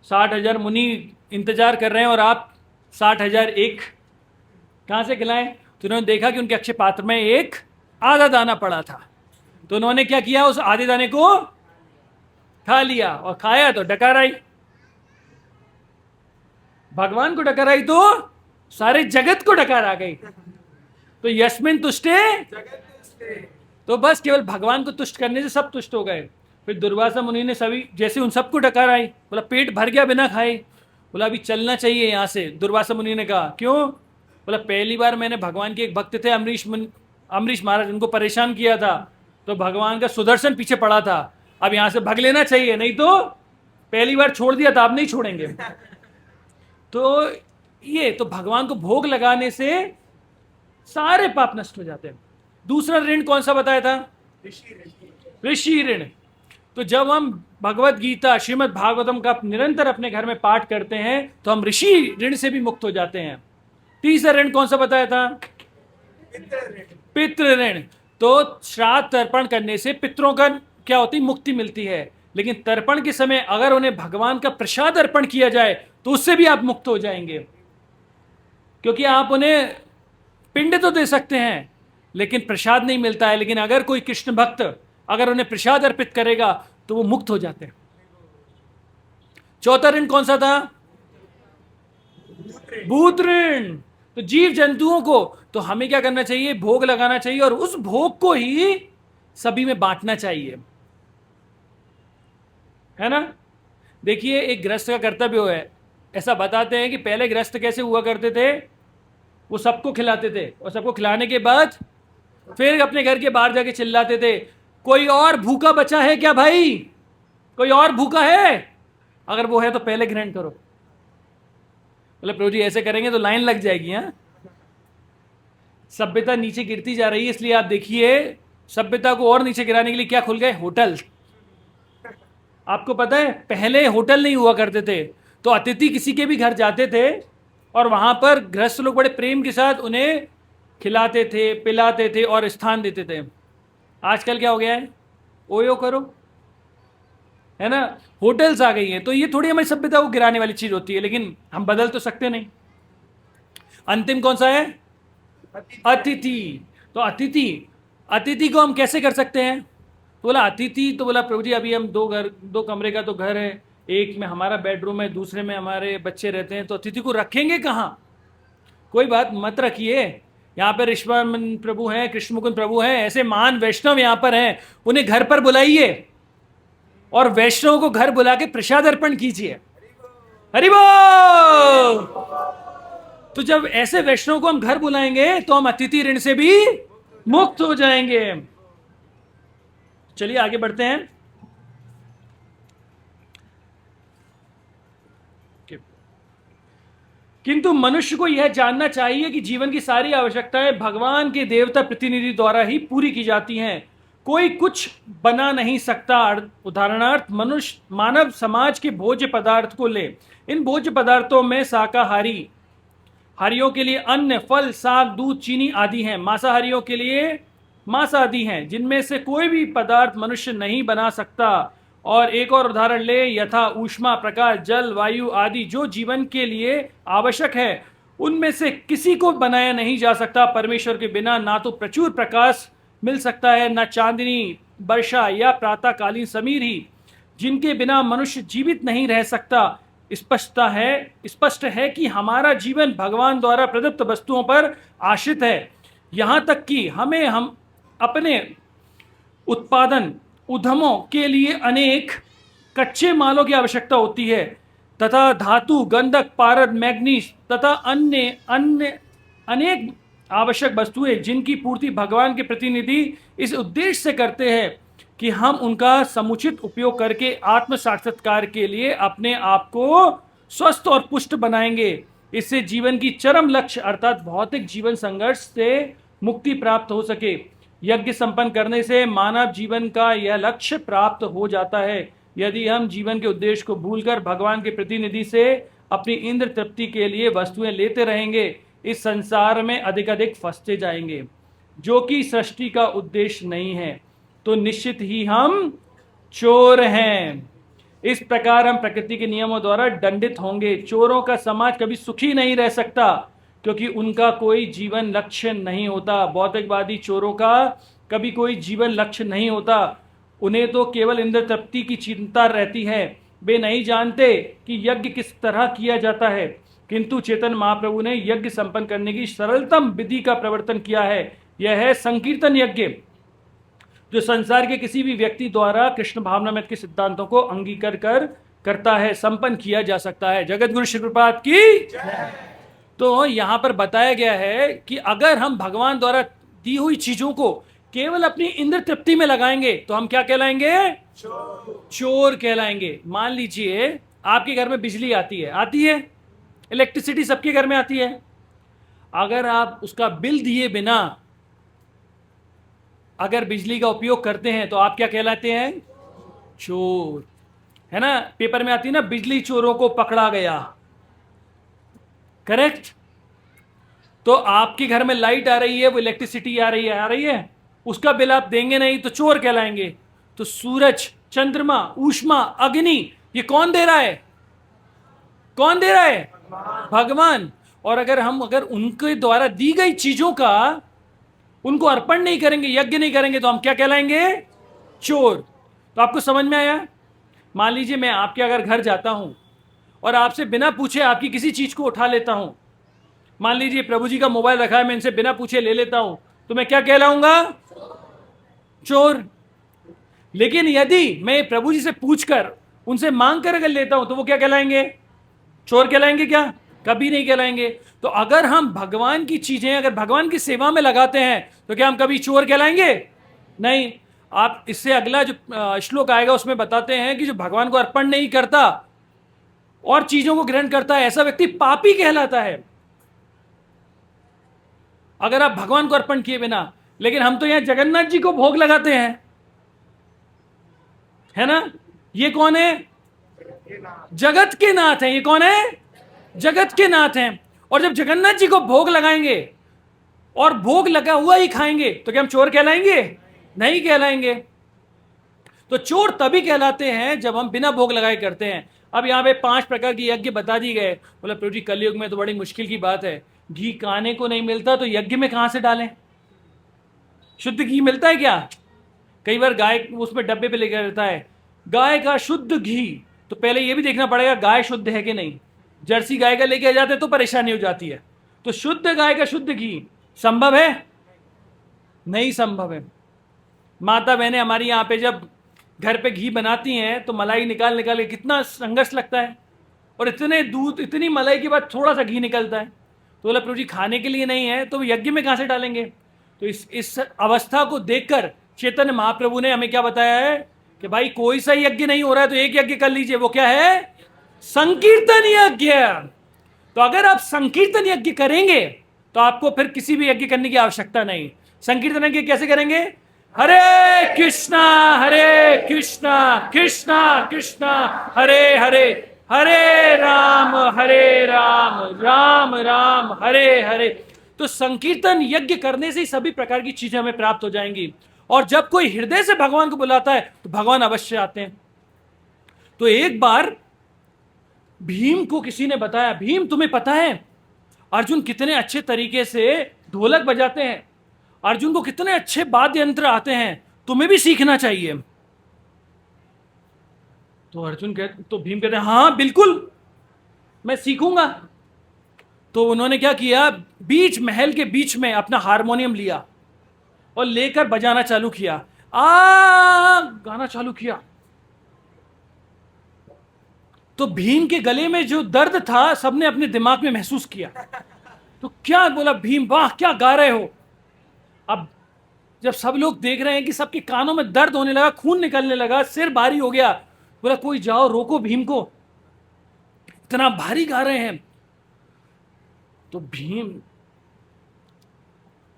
60,000 मुनि इंतजार कर रहे हैं और आप 60,000 एक कहाँ से खिलाएं? तो उन्होंने देखा कि उनके अक्षय पात्र में एक आधा दाना पड़ा था, तो उन्होंने क्या किया, उस आधे दाने को खा लिया, और खाया तो डकार आई। भगवान को डकार आई तो सारे जगत को डकार आ गई। तो यस्मिन तुष्टे, तो बस केवल भगवान को तुष्ट करने से सब तुष्ट हो गए। फिर दुर्वासा मुनि ने सभी, जैसे उन सबको डकार आई, बोला पेट भर गया बिना खाए, बोला अभी चलना चाहिए यहाँ से। दुर्वासा मुनि ने कहा क्यों? बोला पहली बार मैंने भगवान के एक भक्त थे अम्बरीश महाराज, उनको परेशान किया था, तो भगवान का सुदर्शन पीछे पड़ा था, अब यहाँ से भाग लेना चाहिए, नहीं तो पहली बार छोड़ दिया था, अब नहीं छोड़ेंगे। तो ये तो भगवान को भोग लगाने से सारे पाप नष्ट हो जाते हैं। दूसरा ऋण कौन सा बताया था? ऋषि ऋण। तो जब हम भगवत गीता श्रीमद् भागवतम का निरंतर अपने घर में पाठ करते हैं तो हम ऋषि ऋण से भी मुक्त हो जाते हैं। तीसरा ऋण कौन सा बताया था? पितृ ऋण। तो श्राद्ध तर्पण करने से पितरों का क्या होती, मुक्ति मिलती है, लेकिन तर्पण के समय अगर उन्हें भगवान का प्रसाद अर्पण किया जाए तो उससे भी आप मुक्त हो जाएंगे, क्योंकि आप उन्हें पिंड तो दे सकते हैं लेकिन प्रसाद नहीं मिलता है। लेकिन अगर कोई कृष्ण भक्त अगर उन्हें प्रसाद अर्पित करेगा तो वो मुक्त हो जाते हैं। चौथा ऋण कौन सा था? भूत ऋण। तो जीव जंतुओं को तो हमें क्या करना चाहिए? भोग लगाना चाहिए, और उस भोग को ही सभी में बांटना चाहिए, है ना। देखिए एक गृहस्थ का कर्तव्य है, ऐसा बताते हैं कि पहले गृहस्थ कैसे हुआ करते थे, वो सबको खिलाते थे, और सबको खिलाने के बाद फिर अपने घर के बाहर जाके चिल्लाते थे, कोई और भूखा बचा है क्या भाई? कोई और भूखा है? अगर वो है तो पहले ग्रहण करो। बोले प्रभु जी ऐसे करेंगे तो लाइन लग जाएगी। हाँ, सभ्यता नीचे गिरती जा रही है, इसलिए आप देखिए सभ्यता को और नीचे गिराने के लिए क्या खुल गए? होटल। आपको पता है पहले होटल नहीं हुआ करते थे, तो अतिथि किसी के भी घर जाते थे और वहां पर गृहस्थ लोग बड़े प्रेम के साथ उन्हें खिलाते थे, पिलाते थे और स्थान देते थे। आजकल क्या हो गया है? ओयो करो, है ना, होटल्स आ गई हैं। तो ये थोड़ी हमारी सभ्यता को गिराने वाली चीज होती है, लेकिन हम बदल तो सकते नहीं। अंतिम कौन सा है? अतिथि। तो अतिथि को हम कैसे कर सकते हैं? तो बोला अतिथि, तो बोला प्रभु जी अभी हम दो कमरे का तो घर है, एक में हमारा बेडरूम है, दूसरे में हमारे बच्चे रहते हैं, तो अतिथि को रखेंगे कहाँ? कोई बात मत रखिए, यहाँ पे ऋषभ प्रभु हैं, कृष्ण मुकुंद प्रभु हैं, ऐसे महान वैष्णव यहाँ पर हैं, उन्हें घर पर बुलाइए और वैष्णव को घर बुला के प्रसाद अर्पण कीजिए। हरि बोल। तो जब ऐसे वैष्णव को हम घर बुलाएंगे तो हम अतिथि ऋण से भी मुक्त हो जाएंगे। चलिए आगे बढ़ते हैं। किंतु मनुष्य को यह जानना चाहिए कि जीवन की सारी आवश्यकताएं भगवान के देवता प्रतिनिधि द्वारा ही पूरी की जाती हैं, कोई कुछ बना नहीं सकता। उदाहरणार्थ मनुष्य मानव समाज के भोज्य पदार्थ को ले, इन भोज्य पदार्थों में शाकाहारी हारियों के लिए अन्न, फल, साग, दूध, चीनी आदि हैं, मांसाहारियों के लिए मांस आदि हैं, जिनमें से कोई भी पदार्थ मनुष्य नहीं बना सकता। और एक और उदाहरण ले, यथा ऊष्मा, प्रकाश, जल, वायु आदि जो जीवन के लिए आवश्यक है, उनमें से किसी को बनाया नहीं जा सकता। परमेश्वर के बिना ना तो प्रचुर प्रकाश मिल सकता है, न चांदनी, वर्षा या प्रातःकालीन समीर ही, जिनके बिना मनुष्य जीवित नहीं रह सकता। स्पष्ट है कि हमारा जीवन भगवान द्वारा प्रदत्त वस्तुओं पर आश्रित है, यहाँ तक कि हमें हम अपने उत्पादन उद्यमों के लिए अनेक कच्चे मालों की आवश्यकता होती है, तथा धातु, गंधक, पारद, मैग्नीज तथा अन्य अनेक आवश्यक वस्तुएं, जिनकी पूर्ति भगवान के प्रतिनिधि इस उद्देश्य से करते हैं कि हम उनका समुचित उपयोग करके आत्म साक्षात्कार के लिए अपने आप को स्वस्थ और पुष्ट बनाएंगे। इससे जीवन की चरम लक्ष्य अर्थात भौतिक जीवन संघर्ष से मुक्ति प्राप्त हो सके। यज्ञ संपन्न करने से मानव जीवन का यह लक्ष्य प्राप्त हो जाता है। यदि हम जीवन के उद्देश्य को भूलकर भगवान के प्रतिनिधि से अपनी इंद्र तृप्ति के लिए वस्तुएं लेते रहेंगे, इस संसार में अधिक फंसते जाएंगे, जो कि सृष्टि का उद्देश्य नहीं है। तो निश्चित ही हम चोर हैं। इस प्रकार हम प्रकृति के नियमों द्वारा दंडित होंगे। चोरों का समाज कभी सुखी नहीं रह सकता क्योंकि उनका कोई जीवन लक्ष्य नहीं होता। भौतिकवादी चोरों का कभी कोई जीवन लक्ष्य नहीं होता। उन्हें तो केवल इंद्र तृप्ति की चिंता रहती है। वे नहीं जानते कि यज्ञ किस तरह किया जाता है, किंतु चेतन महाप्रभु ने यज्ञ संपन्न करने की सरलतम विधि का प्रवर्तन किया है। यह है संकीर्तन यज्ञ, जो संसार के किसी भी व्यक्ति द्वारा कृष्ण भावनामृत के सिद्धांतों को अंगीकार कर करता है, संपन्न किया जा सकता है। जगत गुरु श्री प्रभुपाद की। तो यहां पर बताया गया है कि अगर हम भगवान द्वारा दी हुई चीजों को केवल अपनी इंद्र तृप्ति में लगाएंगे तो हम क्या कहलाएंगे? चोर कहलाएंगे। मान लीजिए आपके घर में बिजली आती है, इलेक्ट्रिसिटी सबके घर में आती है। अगर आप उसका बिल दिए बिना अगर बिजली का उपयोग करते हैं तो आप क्या कहलाते हैं? चोर। है ना, पेपर में आती है ना, बिजली चोरों को पकड़ा गया। करेक्ट। तो आपके घर में लाइट आ रही है, वो इलेक्ट्रिसिटी आ रही है, उसका बिल आप देंगे नहीं तो चोर कहलाएंगे। तो सूरज, चंद्रमा, ऊष्मा, अग्नि, ये कौन दे रहा है? कौन दे रहा है? भगवान। और अगर उनके द्वारा दी गई चीजों का उनको अर्पण नहीं करेंगे, यज्ञ नहीं करेंगे, तो हम क्या कहलाएंगे? चोर। तो आपको समझ में आया? मान लीजिए मैं आपके अगर घर जाता हूं और आपसे बिना पूछे आपकी किसी चीज को उठा लेता हूं। मान लीजिए प्रभु जी का मोबाइल रखा है, मैं इनसे बिना पूछे ले लेता हूं, तो मैं क्या कहलाऊंगा? चोर। लेकिन यदि मैं प्रभु जी से पूछकर उनसे मांग कर अगर लेता हूं तो वो क्या कहलाएंगे? चोर कहलाएंगे क्या? कभी नहीं कहलाएंगे। तो अगर हम भगवान की चीजें अगर भगवान की सेवा में लगाते हैं तो क्या हम कभी चोर कहलाएंगे? नहीं। आप इससे अगला जो श्लोक आएगा उसमें बताते हैं कि जो भगवान को अर्पण नहीं करता और चीजों को ग्रहण करता है, ऐसा व्यक्ति पापी कहलाता है। अगर आप भगवान को अर्पण किए बिना, लेकिन हम तो यहां जगन्नाथ जी को भोग लगाते हैं, है ना? ये कौन है? जगत के नाथ हैं। ये कौन है? जगत के नाथ हैं। और जब जगन्नाथ जी को भोग लगाएंगे और भोग लगा हुआ ही खाएंगे तो क्या हम चोर कहलाएंगे? नहीं कहलाएंगे। तो चोर तभी कहलाते हैं जब हम बिना भोग लगाए करते हैं। अब यहां पे 5 प्रकार की यज्ञ बता दी गए। बोला प्रभु जी कलयुग में तो बड़ी मुश्किल की बात है, घी खाने को नहीं मिलता तो यज्ञ में कहां से डालें? शुद्ध घी मिलता है क्या? कई बार गाय उसमें डब्बे पे लेकर रहता है गाय का शुद्ध घी, तो पहले यह भी देखना पड़ेगा गाय शुद्ध है कि नहीं। जर्सी गाय का लेके आ जाते तो परेशानी हो जाती है। तो शुद्ध गाय का शुद्ध घी संभव है? नहीं संभव है। माता बहनें हमारी यहाँ पे जब घर पे घी बनाती हैं तो मलाई निकाल निकाल के कितना संघर्ष लगता है, और इतने दूध इतनी मलाई के बाद थोड़ा सा घी निकलता है। तो बोला प्रभु जी खाने के लिए नहीं है तो यज्ञ में कहाँ से डालेंगे? तो इस अवस्था को देखकर चैतन्य महाप्रभु ने हमें क्या बताया है कि भाई कोई सा यज्ञ नहीं हो रहा है तो एक यज्ञ कर लीजिए। वो क्या है? संकीर्तन यज्ञ। तो अगर आप संकीर्तन यज्ञ करेंगे तो आपको फिर किसी भी यज्ञ करने की आवश्यकता नहीं। संकीर्तन यज्ञ कैसे करेंगे? हरे कृष्णा कृष्णा कृष्णा हरे हरे, हरे राम राम राम हरे हरे। तो संकीर्तन यज्ञ करने से ही सभी प्रकार की चीजें हमें प्राप्त हो जाएंगी। और जब कोई हृदय से भगवान को बुलाता है तो भगवान अवश्य आते हैं। तो एक बार भीम को किसी ने बताया, भीम तुम्हें पता है अर्जुन कितने अच्छे तरीके से ढोलक बजाते हैं, अर्जुन को कितने अच्छे वाद्य यंत्र आते हैं, तुम्हें भी सीखना चाहिए। तो भीम कहते हैं हाँ बिल्कुल मैं सीखूंगा। तो उन्होंने क्या किया, बीच महल के बीच में अपना हारमोनियम लिया और लेकर बजाना चालू किया, गाना चालू किया। तो भीम के गले में जो दर्द था सबने अपने दिमाग में महसूस किया। तो क्या बोला भीम, वाह क्या गा रहे हो। अब जब सब लोग देख रहे हैं कि सबके कानों में दर्द होने लगा, खून निकलने लगा, सिर भारी हो गया, बोला कोई जाओ रोको भीम को, इतना भारी गा रहे हैं। तो भीम,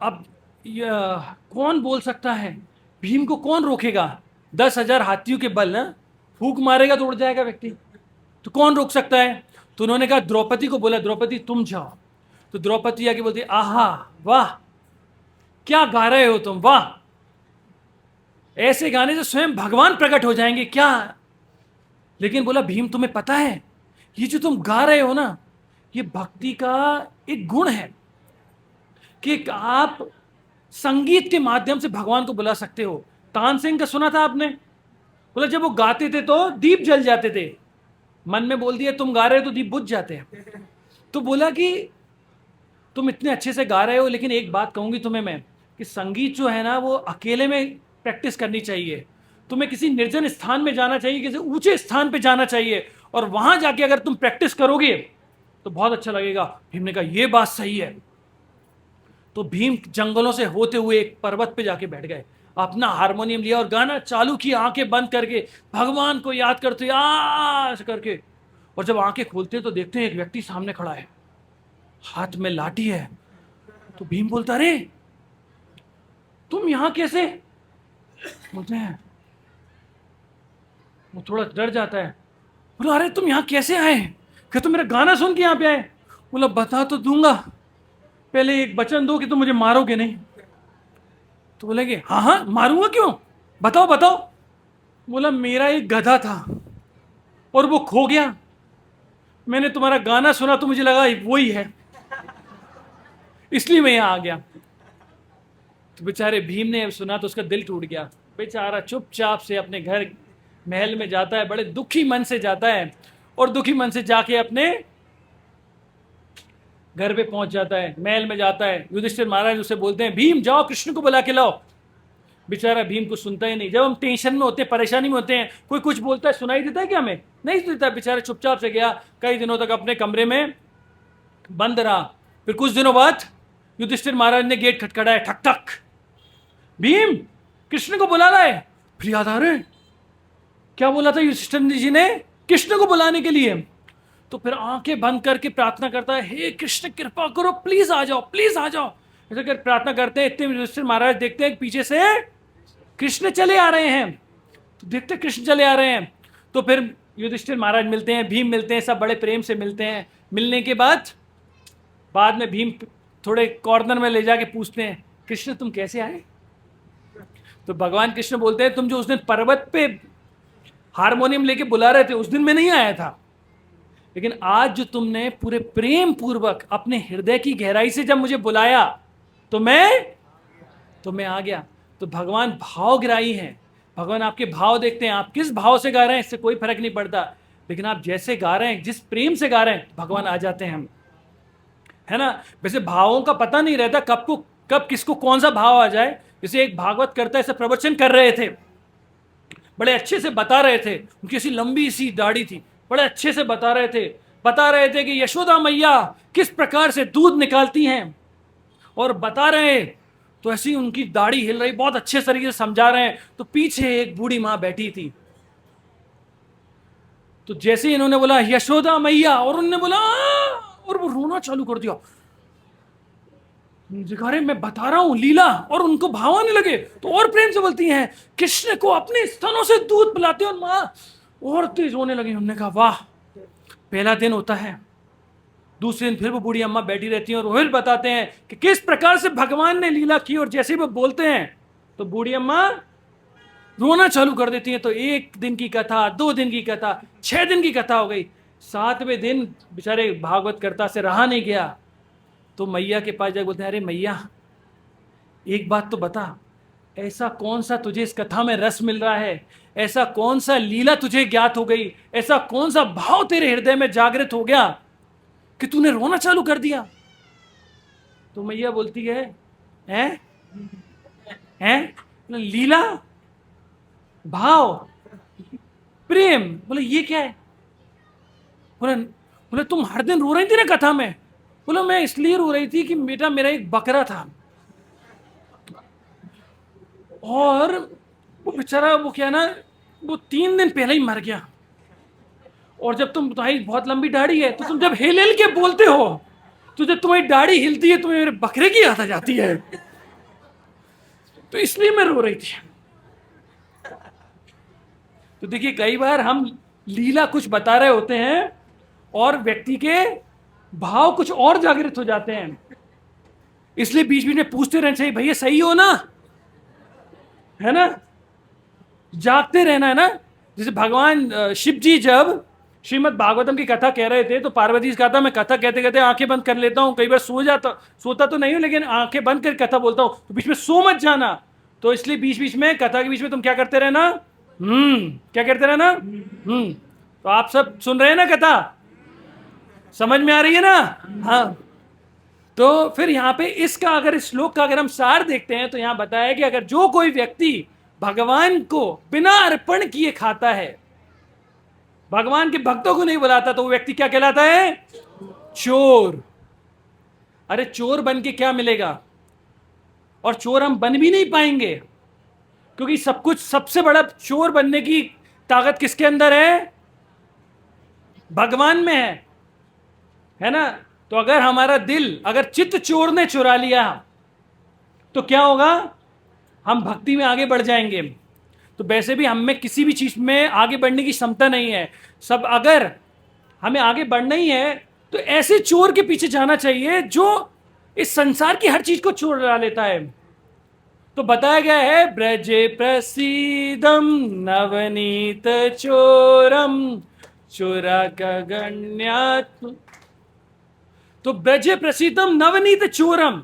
अब कौन बोल सकता है, भीम को कौन रोकेगा? 10,000 हाथियों के बल ना, फूंक मारेगा तो उड़ जाएगा व्यक्ति, तो कौन रोक सकता है? तो उन्होंने कहा द्रौपदी को, बोला द्रौपदी तुम जाओ। तो द्रौपदी आके बोलती आहा वाह क्या गा रहे हो तुम, वाह ऐसे गाने से स्वयं भगवान प्रकट हो जाएंगे क्या। लेकिन बोला भीम तुम्हें पता है ये जो तुम गा रहे हो ना, ये भक्ति का एक गुण है कि आप संगीत के माध्यम से भगवान को बुला सकते हो। तानसेन का सुना था आपने? बोला जब वो गाते थे तो दीप जल जाते थे, मन में बोल दिया तुम गा रहे हो तो दीप बुझ जाते हैं। तो बोला कि तुम इतने अच्छे से गा रहे हो, लेकिन एक बात कहूंगी तुम्हें मैं कि संगीत जो है ना वो अकेले में प्रैक्टिस करनी चाहिए। तुम्हें किसी निर्जन स्थान में जाना चाहिए, किसी ऊंचे स्थान पे जाना चाहिए, और वहां जाके अगर तुम प्रैक्टिस करोगे तो बहुत अच्छा लगेगा। भीम ने कहा ये बात सही है। तो भीम जंगलों से होते हुए एक पर्वत पे जाके बैठ गए, अपना हारमोनियम लिया और गाना चालू किया, आंखें बंद करके भगवान को याद करते ऐसे करके। और जब आंखें खोलते तो देखते हैं एक व्यक्ति सामने खड़ा है, हाथ में लाठी है। तो भीम बोलता अरे तुम यहां कैसे? बोलते हैं, वो थोड़ा डर जाता है, बोला अरे तुम यहां कैसे आए? क्या तुम मेरा गाना सुन के यहां पे आए? बोला बता तो दूंगा, पहले एक वचन दो कि तुम मुझे मारोगे नहीं। तो बोलेंगे हाँ हाँ मारूंगा, क्यों, बताओ बताओ। बोला मेरा एक गधा था और वो खो गया, मैंने तुम्हारा गाना सुना तो मुझे लगा वही है, इसलिए मैं यहां आ गया। तो बेचारे भीम ने सुना तो उसका दिल टूट गया। बेचारा चुपचाप से अपने घर महल में जाता है, बड़े दुखी मन से जाता है, और दुखी मन से जाके अपने घर पे पहुंच जाता है, महल में जाता है। युधिष्ठिर महाराज उसे बोलते हैं भीम जाओ कृष्ण को बुला के लाओ। बेचारा भीम को सुनता ही नहीं। जब हम टेंशन में होते हैं, परेशानी में होते हैं, कोई कुछ बोलता है सुनाई देता है क्या हमें? नहीं देता। बेचारा चुपचाप से गया, कई दिनों तक अपने कमरे में बंद रहा। फिर कुछ दिनों बाद युधिष्ठिर महाराज ने गेट खटखटाया, ठक ठक, भीम कृष्ण को बुला लाए। फिर याद आ रहे क्या बोला था युधिष्ठिर जी ने कृष्ण को बुलाने के लिए। तो फिर आंखें बंद करके प्रार्थना करता है, हे कृष्ण कृपा करो, प्लीज आ जाओ, प्लीज आ जाओ। ऐसे कर प्रार्थना करते हैं। इतने युधिष्ठिर महाराज देखते हैं पीछे से कृष्ण चले आ रहे हैं। तो देखते कृष्ण चले आ रहे हैं। तो फिर युधिष्ठिर महाराज मिलते हैं, भीम मिलते हैं, सब बड़े प्रेम से मिलते हैं। मिलने के बाद में भीम थोड़े कॉर्नर में ले जाके पूछते हैं कृष्ण तुम कैसे आए? तो भगवान कृष्ण बोलते हैं तुम जो उस दिन पर्वत पे हारमोनियम लेके बुला रहे थे उस दिन मैं नहीं आया था, लेकिन आज जो तुमने पूरे प्रेम पूर्वक अपने हृदय की गहराई से जब मुझे बुलाया तो मैं आ गया। तो भगवान भावग्राही हैं। भगवान आपके भाव देखते हैं, आप किस भाव से गा रहे हैं इससे कोई फर्क नहीं पड़ता, लेकिन आप जैसे गा रहे हैं, जिस प्रेम से गा रहे हैं, भगवान आ जाते हैं। हम है ना। वैसे भावों का पता नहीं रहता कब किसको कौन सा भाव आ जाए। जैसे एक भागवत करता ऐसे प्रवचन कर रहे थे, बड़े अच्छे से बता रहे थे, उनकी ऐसी लंबी सी दाढ़ी थी, बड़े अच्छे से बता रहे थे कि यशोदा मैया किस प्रकार से दूध निकालती हैं, और बता रहे तो ऐसी उनकी दाढ़ी हिल रही, बहुत अच्छे तरीके से समझा रहे हैं। तो पीछे एक बूढ़ी मां बैठी थी। तो जैसे ही इन्होंने बोला यशोदा मैया, और उन्होंने बोला और वो रोना चालू कर दिया। अरे मैं बता रहा हूं लीला, और उनको भाव आने लगे तो और प्रेम से बोलती हैं कृष्ण को अपने स्तनों से दूध पिलाते, और मां और तेज होने लगी। उन्होंने कहा वाह, पहला दिन होता है। दूसरे दिन फिर वो बूढ़ी अम्मा बैठी रहती हैं और फिर बताते हैं कि किस प्रकार से भगवान ने लीला की, और जैसे ही वो बोलते हैं तो बूढ़ी अम्मा रोना चालू कर देती हैं। तो 1 दिन की कथा, 2 दिन की कथा, 6 दिन की कथा हो गई। 7वें दिन बेचारे भागवत कर्ता से रहा नहीं गया, तो मैया के पास जाकर बोलते हैं अरे मैया एक बात तो बता, ऐसा कौन सा तुझे इस कथा में रस मिल रहा है, ऐसा कौन सा लीला तुझे ज्ञात हो गई, ऐसा कौन सा भाव तेरे हृदय में जागृत हो गया कि तूने रोना चालू कर दिया? तो मैया बोलती है हैं लीला, भाव, प्रेम। बोले ये क्या है? बोले तुम हर दिन रो रही थी ना कथा में। बोलो मैं इसलिए रो रही थी कि बेटा मेरा एक बकरा था, और वो बेचारा वो क्या ना, वो 3 दिन पहले ही मर गया। और जब तुम्हारी बहुत लंबी दाढ़ी है तो तुम जब हिल हिल के बोलते हो तो जब तुम्हारी दाढ़ी हिलती है तुम्हें मेरे बकरे की याद आ जाती है, तो इसलिए मैं रो रही थी। तो देखिए कई बार हम लीला कुछ बता रहे होते हैं और व्यक्ति के भाव कुछ और जागृत हो जाते हैं, इसलिए बीच बीच में पूछते रहना चाहिए भैया सही हो ना, है ना, जागते रहना है ना। जैसे भगवान शिव जी जब श्रीमद् भागवतम की कथा कह रहे थे तो पार्वती जी कहा था मैं कथा कहते कहते आंखें बंद कर लेता हूँ, कई बार सोता तो नहीं हूँ लेकिन आंखें बंद कर कथा बोलता हूँ, तो बीच में सो मत जाना। तो इसलिए बीच बीच में कथा के बीच में तुम क्या करते रहना, क्या करते रहना, तो आप सब सुन रहे हैं ना, कथा समझ में आ रही है ना? हाँ। तो फिर यहाँ पे इसका अगर इस श्लोक का अगर हम सार देखते हैं तो यहाँ बताया कि अगर जो कोई व्यक्ति भगवान को बिना अर्पण किए खाता है, भगवान के भक्तों को नहीं बुलाता, तो वो व्यक्ति क्या कहलाता है? चोर। अरे चोर बन के क्या मिलेगा? और चोर हम बन भी नहीं पाएंगे, क्योंकि सब कुछ, सबसे बड़ा चोर बनने की ताकत किसके अंदर है? भगवान में है ना? तो अगर हमारा दिल, अगर चित्त चोर ने चुरा लिया तो क्या होगा? हम भक्ति में आगे बढ़ जाएंगे। तो वैसे भी हम में किसी भी चीज में आगे बढ़ने की क्षमता नहीं है। सब अगर हमें आगे बढ़ना ही है तो ऐसे चोर के पीछे जाना चाहिए जो इस संसार की हर चीज को चुरा लेता है। तो बताया गया है ब्रजे प्रसीदम नवनीत चोरम चोरा गण्यात्म। तो ब्रजे प्रसीदम नवनीत चोरम,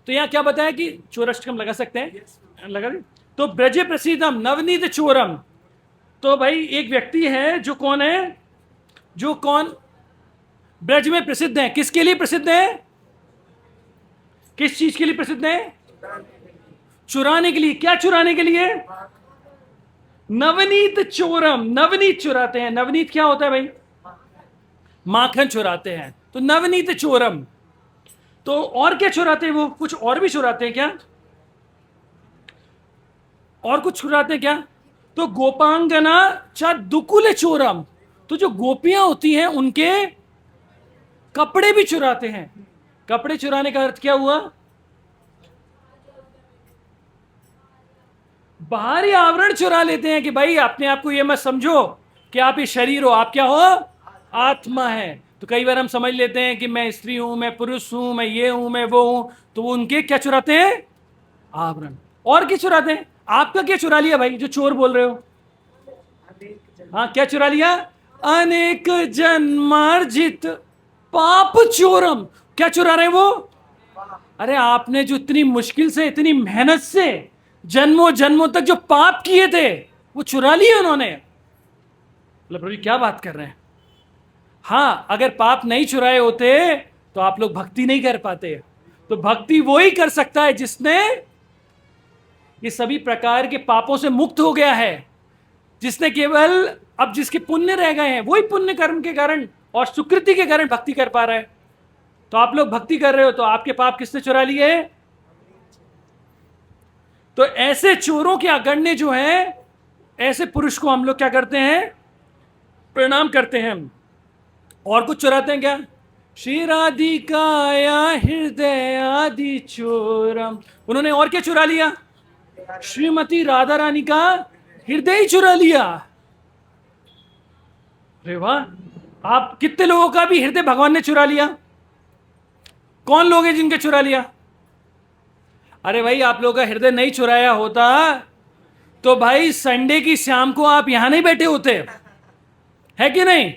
तो यहां क्या बताया कि चोरष्टकम लगा सकते हैं, लगा दे? तो ब्रजे प्रसीदम नवनीत चोरम, तो भाई एक व्यक्ति है जो कौन है? जो कौन ब्रज में प्रसिद्ध है? किसके लिए प्रसिद्ध है? किस चीज के लिए प्रसिद्ध है? चुराने के लिए। क्या चुराने के लिए? नवनीत चोरम, नवनीत चुराते हैं। नवनीत क्या होता है भाई? माखन चुराते हैं। तो नवनीत चोरम। तो और क्या चुराते हैं वो? कुछ और भी चुराते हैं क्या? और कुछ चुराते हैं क्या? तो गोपांगना चा दुकुल चोरम, तो जो गोपियां होती हैं उनके कपड़े भी चुराते हैं। कपड़े चुराने का अर्थ क्या हुआ? बाहरी आवरण चुरा लेते हैं कि भाई अपने आप को ये मत समझो कि आप ये शरीर हो, आप क्या हो? आत्मा है। तो कई बार हम समझ लेते हैं कि मैं स्त्री हूं, मैं पुरुष हूं, मैं ये हूं, मैं वो हूं, तो वो उनके क्या चुराते हैं? आवरण। और क्या चुराते हैं? आपका क्या चुरा लिया भाई जो चोर बोल रहे हो? हाँ, क्या चुरा लिया? अनेक जन्मार्जित पाप चोरम। क्या चुरा रहे हैं वो? अरे आपने जो इतनी मुश्किल से, इतनी मेहनत से जन्मों जन्मों तक जो पाप किए थे वो चुरा लिए उन्होंने। मतलब प्रभु जी क्या बात कर रहे हैं? हाँ, अगर पाप नहीं चुराए होते तो आप लोग भक्ति नहीं कर पाते। तो भक्ति वो ही कर सकता है जिसने ये सभी प्रकार के पापों से मुक्त हो गया है, जिसने केवल अब जिसके पुण्य रह गए हैं वही पुण्य कर्म के कारण और सुकृति के कारण भक्ति कर पा रहा है। तो आप लोग भक्ति कर रहे हो तो आपके पाप किसने चुरा लिए? तो ऐसे चोरों के अगण्य जो हैं, ऐसे पुरुष को हम लोग क्या करते हैं? प्रणाम करते हैं। और कुछ चुराते हैं क्या? श्री राधिकाया हृदय आदि चोरम, उन्होंने और क्या चुरा लिया? श्रीमती राधा रानी का हृदय ही चुरा लिया। अरे वाह, आप कितने लोगों का भी हृदय भगवान ने चुरा लिया? कौन लोग हैं जिनके चुरा लिया? अरे भाई, आप लोगों का हृदय नहीं चुराया होता तो भाई संडे की शाम को आप यहां नहीं बैठे होते, है कि नहीं?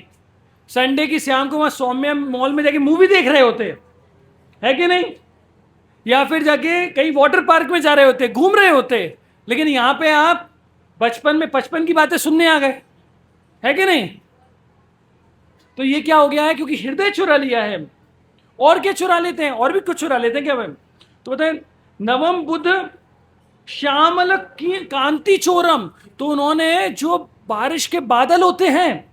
संडे की शाम को वहां सौम्य मॉल में जाके मूवी देख रहे होते, है कि नहीं? या फिर जाके कहीं वाटर पार्क में जा रहे होते, घूम रहे होते। लेकिन यहां पे आप बचपन में 55 की बातें सुनने आ गए, है कि नहीं? तो ये क्या हो गया है? क्योंकि हृदय चुरा लिया है। और क्या चुरा लेते हैं? और भी कुछ चुरा लेते हैं क्या भाई? तो बताएं, नवम बुद्ध श्यामल की कांति चोरम, तो उन्होंने जो बारिश के बादल होते हैं,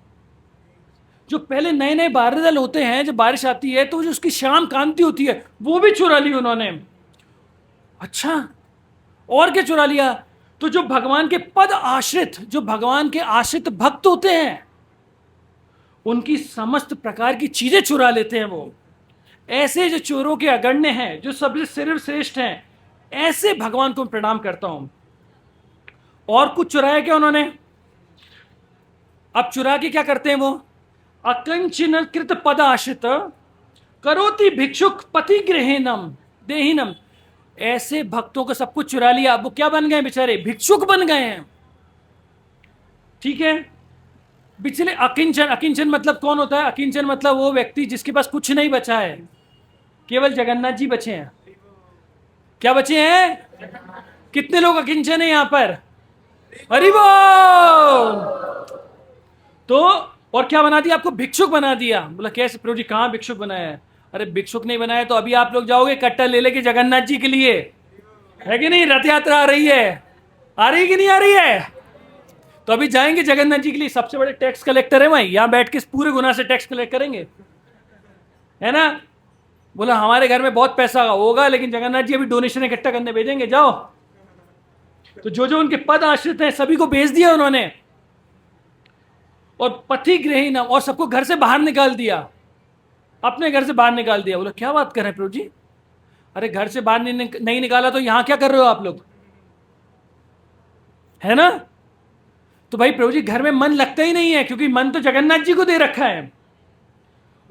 जो पहले नए नए बादल होते हैं, जब बारिश आती है तो जो उसकी श्याम कांति होती है वो भी चुरा ली उन्होंने। अच्छा, और क्या चुरा लिया? तो जो भगवान के पद आश्रित, जो भगवान के आश्रित भक्त होते हैं, उनकी समस्त प्रकार की चीजें चुरा लेते हैं वो। ऐसे जो चोरों के अगण्य हैं, जो सबसे सर्वश्रेष्ठ हैं, ऐसे भगवान को प्रणाम करता हूं। और कुछ चुराया क्या उन्होंने? अब चुरा के क्या करते हैं वो? अकंचन कृत पद आश्रित करोति भिक्षुक पति गृहिणम देहिनम। ऐसे भक्तों को सब कुछ चुरा लिया। अब वो क्या बन गए? बेचारे भिक्षुक बन गए हैं। ठीक है। पिछले अकिंचन, अकिंचन मतलब कौन होता है? अकिंचन मतलब वो व्यक्ति जिसके पास कुछ नहीं बचा है, केवल जगन्नाथ जी बचे हैं। क्या बचे हैं? कितने लोग अकिंचन है यहां पर? हरि बोल। तो और क्या बना दिया आपको? भिक्षुक बना दिया। बोला कैसे प्रभु जी, कहां भिक्षुक बनाया है? अरे भिक्षुक नहीं बनाया तो अभी आप लोग जाओगे कट्टा ले लेके जगन्नाथ जी के लिए, है कि नहीं? रथ यात्रा आ रही है, आ रही है कि नहीं आ रही है? तो अभी जाएंगे जगन्नाथ जी के लिए, सबसे बड़े टैक्स कलेक्टर है वहीं, यहां बैठ के पूरे गुना से टैक्स कलेक्ट करेंगे, है ना? बोला हमारे घर में बहुत पैसा होगा लेकिन जगन्नाथ जी अभी डोनेशन इकट्ठा करने भेजेंगे, जाओ। तो जो जो उनके पद आश्रित हैं सभी को भेज दिया उन्होंने, और पथिग्रही नाम, और सबको घर से बाहर निकाल दिया, अपने घर से बाहर निकाल दिया। बोला क्या बात कर रहे हैं प्रभु जी? अरे घर से बाहर नहीं निकाला तो यहां क्या कर रहे हो आप लोग, है ना? तो भाई प्रभु जी घर में मन लगता ही नहीं है, क्योंकि मन तो जगन्नाथ जी को दे रखा है।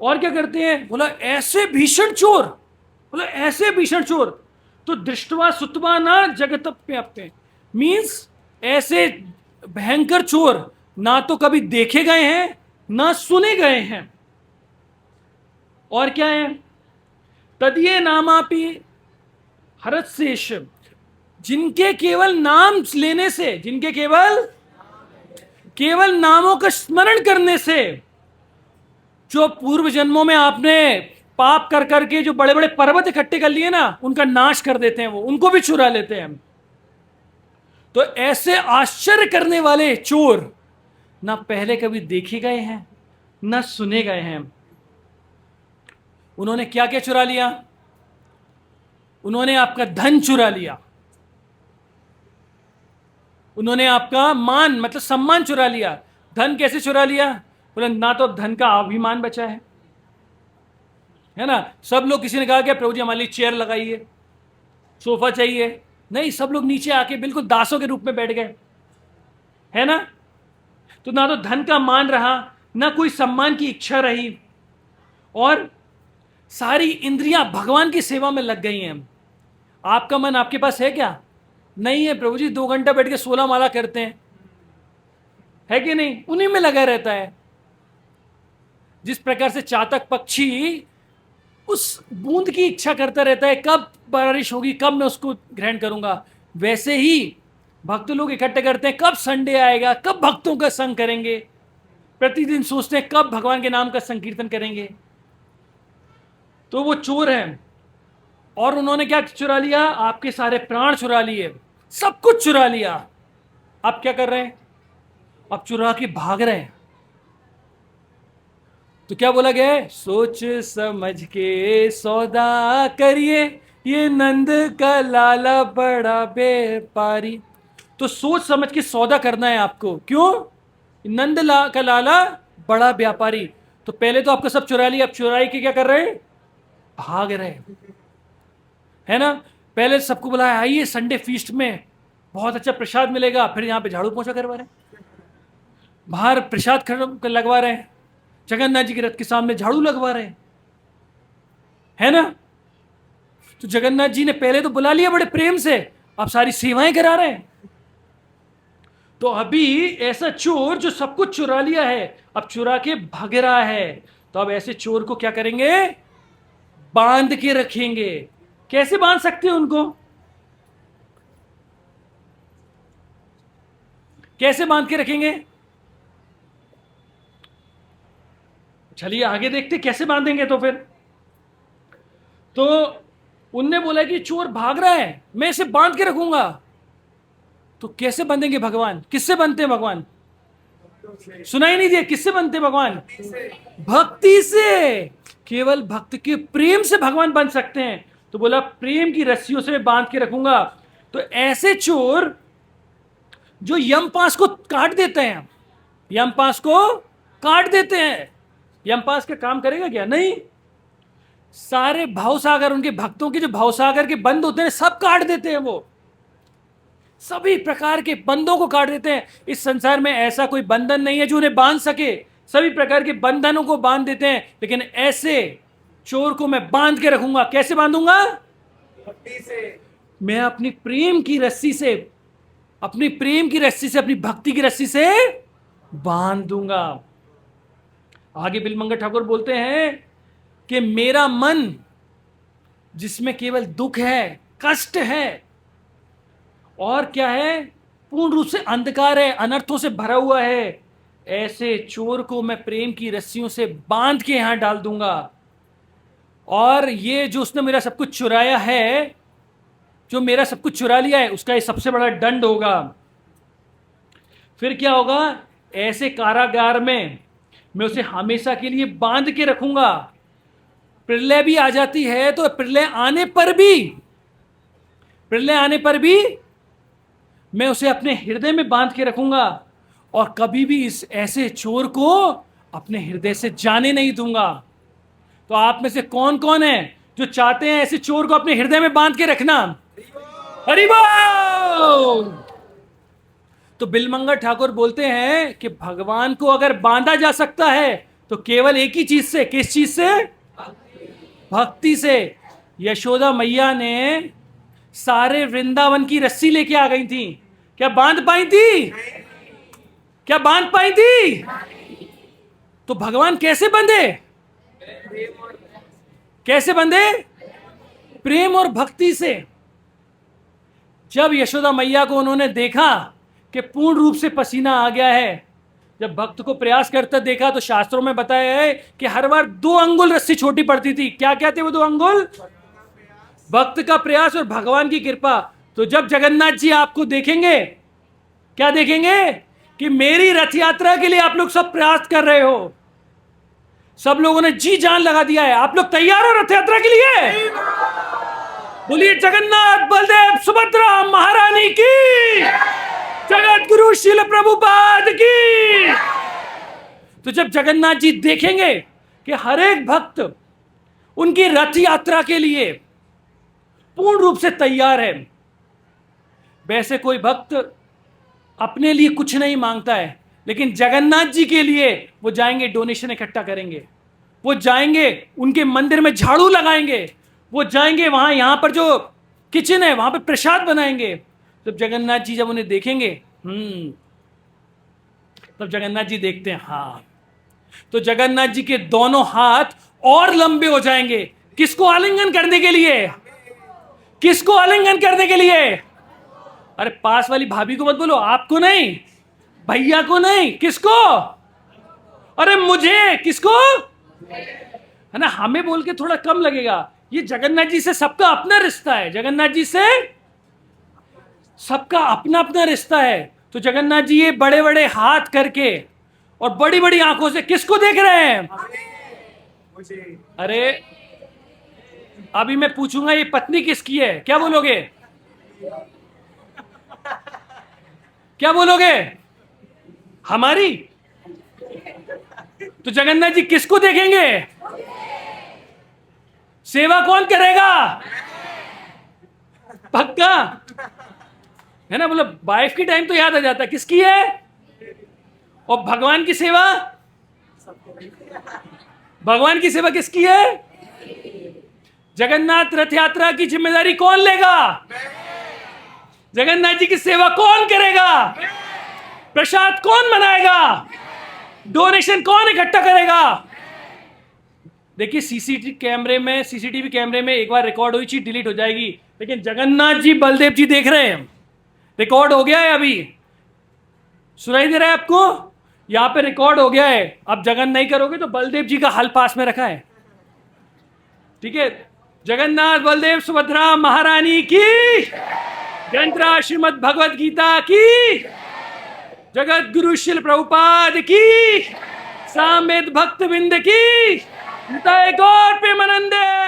और क्या करते हैं? बोला ऐसे भीषण चोर, बोला ऐसे भीषण चोर तो दृष्टवा सुतवा ना जगत प्याप्ते, मीन्स ऐसे भयंकर चोर ना तो कभी देखे गए हैं ना सुने गए हैं। और क्या है? तदिये नामापि हरत शेष, जिनके केवल नाम लेने से, जिनके केवल नामों का स्मरण करने से, जो पूर्व जन्मों में आपने पाप कर करके जो बड़े बड़े पर्वत इकट्ठे कर लिए ना, उनका नाश कर देते हैं, वो उनको भी चुरा लेते हैं। तो ऐसे आश्चर्य करने वाले चोर ना पहले कभी देखे गए हैं ना सुने गए हैं। उन्होंने क्या क्या चुरा लिया? उन्होंने आपका धन चुरा लिया, उन्होंने आपका मान मतलब सम्मान चुरा लिया। धन कैसे चुरा लिया? बोले ना तो धन का अभिमान बचा है ना? सब लोग, किसी ने कहा क्या प्रभु जी हमारे लिए चेयर लगाइए, सोफा चाहिए, नहीं, सब लोग नीचे आके बिल्कुल दासों के रूप में बैठ गए, है ना? तो ना तो धन का मान रहा, ना कोई सम्मान की इच्छा रही, और सारी इंद्रियां भगवान की सेवा में लग गई हैं। आपका मन आपके पास है क्या? नहीं है प्रभु जी, 2 घंटा बैठ के 16 माला करते हैं, है कि नहीं? उन्हीं में लगा रहता है। जिस प्रकार से चातक पक्षी उस बूंद की इच्छा करता रहता है, कब बारिश होगी, कब मैं उसको ग्रहण करूंगा, वैसे ही भक्त लोग इकट्ठे करते हैं, कब संडे आएगा, कब भक्तों का संग करेंगे, प्रतिदिन सोचते हैं कब भगवान के नाम का संकीर्तन करेंगे। तो वो चोर हैं, और उन्होंने क्या चुरा लिया? आपके सारे प्राण चुरा लिए, सब कुछ चुरा लिया। अब क्या कर रहे हैं? अब चुरा के भाग रहे हैं। तो क्या बोला गया है? सोच समझ के सौदा करिए, ये नंद का लाला बड़ा व्यापारी। तो सोच समझ के सौदा करना है आपको। क्यों? नंद का लाला बड़ा व्यापारी। तो पहले तो आपका सब चुरा लिया, अब चुराई के क्या कर रहे हैं? भाग रहे हैं, है ना? पहले सबको बुलाया, आइए संडे फीस्ट में बहुत अच्छा प्रसाद मिलेगा, फिर यहां पे झाड़ू पोछा करवा रहे हैं, बाहर प्रसाद लगवा रहे हैं, जगन्नाथ जी के रथ के सामने झाड़ू लगवा रहे हैं, है ना? तो जगन्नाथ जी ने पहले तो बुला लिया बड़े प्रेम से, अब सारी सेवाएं करा रहे हैं। तो अभी ऐसा चोर जो सब कुछ चुरा लिया है, अब चुरा के भाग रहा है। तो अब ऐसे चोर को क्या करेंगे? बांध के रखेंगे। कैसे बांध सकते हैं उनको? कैसे बांध के रखेंगे? चलिए आगे देखते कैसे बांधेंगे। तो फिर तो उनने बोला कि चोर भाग रहा है, मैं इसे बांध के रखूंगा। तो कैसे बंधेंगे भगवान? किससे बनते हैं भगवान? सुना ही नहीं दिया, किससे बनते भगवान? भक्ति से। केवल भक्त के प्रेम से भगवान बन सकते हैं। तो बोला प्रेम की रस्सियों से बांध के रखूंगा। तो ऐसे चोर जो यमपास को काट देते हैं, यमपास को काट देते हैं, यमपास का काम करेगा क्या? नहीं। सारे भावसागर, उनके भक्तों के जो भावसागर के बंद होते हैं सब काट देते हैं। वो सभी प्रकार के बंधों को काट देते हैं। इस संसार में ऐसा कोई बंधन नहीं है जो उन्हें बांध सके, सभी प्रकार के बंधनों को बांध देते हैं। लेकिन ऐसे चोर को मैं बांध के रखूंगा। कैसे बांधूंगा? भक्ति से। मैं अपनी प्रेम की रस्सी से, अपनी प्रेम की रस्सी से, अपनी भक्ति की रस्सी से बांध दूंगा। आगे बिलमंगल ठाकुर बोलते हैं कि मेरा मन जिसमें केवल दुख है, कष्ट है, और क्या है, पूर्ण रूप से अंधकार है, अनर्थों से भरा हुआ है, ऐसे चोर को मैं प्रेम की रस्सियों से बांध के यहां डाल दूंगा। और ये जो उसने मेरा सब कुछ चुराया है, जो मेरा सब कुछ चुरा लिया है, उसका ये सबसे बड़ा दंड होगा। फिर क्या होगा, ऐसे कारागार में मैं उसे हमेशा के लिए बांध के रखूंगा। प्रलय भी आ जाती है तो प्रलय आने पर भी मैं उसे अपने हृदय में बांध के रखूंगा, और कभी भी इस ऐसे चोर को अपने हृदय से जाने नहीं दूंगा। तो आप में से कौन कौन है जो चाहते हैं ऐसे चोर को अपने हृदय में बांध के रखना? हरि बोल। तो बिलमंगल ठाकुर बोलते हैं कि भगवान को अगर बांधा जा सकता है तो केवल एक ही चीज से। किस चीज से? भक्ति से। यशोदा मैया ने सारे वृंदावन की रस्सी लेके आ गई थी, क्या बांध पाई थी? क्या बांध पाई थी? तो भगवान कैसे बंधे? कैसे बंधे? प्रेम और भक्ति से। जब यशोदा मैया को उन्होंने देखा कि पूर्ण रूप से पसीना आ गया है, जब भक्त को प्रयास करता देखा, तो शास्त्रों में बताया है कि हर बार 2 अंगुल रस्सी छोटी पड़ती थी। क्या क्या थे वो 2 अंगुल? भक्त का प्रयास और भगवान की कृपा। तो जब जगन्नाथ जी आपको देखेंगे, क्या देखेंगे? कि मेरी रथ यात्रा के लिए आप लोग सब प्रयास कर रहे हो, सब लोगों ने जी जान लगा दिया है। आप लोग तैयार हो रथ यात्रा के लिए? बोलिए जगन्नाथ बलदेव सुभद्रा महारानी की, जगत गुरु श्रील प्रभुपाद की। तो जब जगन्नाथ जी देखेंगे कि हर एक भक्त उनकी रथ यात्रा के लिए पूर्ण रूप से तैयार है, वैसे कोई भक्त अपने लिए कुछ नहीं मांगता है, लेकिन जगन्नाथ जी के लिए वो जाएंगे, डोनेशन इकट्ठा करेंगे, वो जाएंगे उनके मंदिर में झाड़ू लगाएंगे, वो जाएंगे वहां, यहां पर जो किचन है वहां पर प्रसाद बनाएंगे। जब जगन्नाथ जी जब उन्हें देखेंगे, तब जगन्नाथ जी देखते हैं, हाँ, तो जगन्नाथ जी के दोनों हाथ और लंबे हो जाएंगे। किसको आलिंगन करने के लिए? किसको आलिंगन करने के लिए? अरे पास वाली भाभी को मत बोलो, आपको नहीं, भैया को नहीं, किसको? अरे मुझे। किसको? है ना, हमें बोल के थोड़ा कम लगेगा। ये जगन्नाथ जी से सबका अपना रिश्ता है, जगन्नाथ जी से सबका अपना अपना रिश्ता है। तो जगन्नाथ जी ये बड़े बड़े हाथ करके और बड़ी बड़ी आंखों से किसको देख रहे हैं? अरे अभी मैं पूछूंगा ये पत्नी किसकी है, क्या बोलोगे? क्या बोलोगे? हमारी। तो जगन्नाथ जी किसको देखेंगे? सेवा कौन करेगा? पक्का है ना, मतलब वाइफ की टाइम तो याद आ जाता है किसकी है, और भगवान की सेवा, भगवान की सेवा किसकी है? जगन्नाथ रथ यात्रा की जिम्मेदारी कौन लेगा? जगन्नाथ जी की सेवा कौन करेगा? प्रसाद कौन बनाएगा? डोनेशन कौन इकट्ठा करेगा? देखिए सीसीटीवी कैमरे में एक बार रिकॉर्ड हुई चीज डिलीट हो जाएगी, लेकिन जगन्नाथ जी बलदेव जी देख रहे हैं, रिकॉर्ड हो गया है। अभी सुनाई दे रहा है आपको? यहां पे रिकॉर्ड हो गया है। अब जगन नहीं करोगे तो बलदेव जी का हल पास में रखा है, ठीक है? जगन्नाथ बलदेव सुभद्रा महारानी की, ग्रंथराज श्रीमद् भगवद गीता की, जगत गुरु श्रील प्रभुपाद की, सामेत भक्त बिंद की, गौर प्रेमानंदे।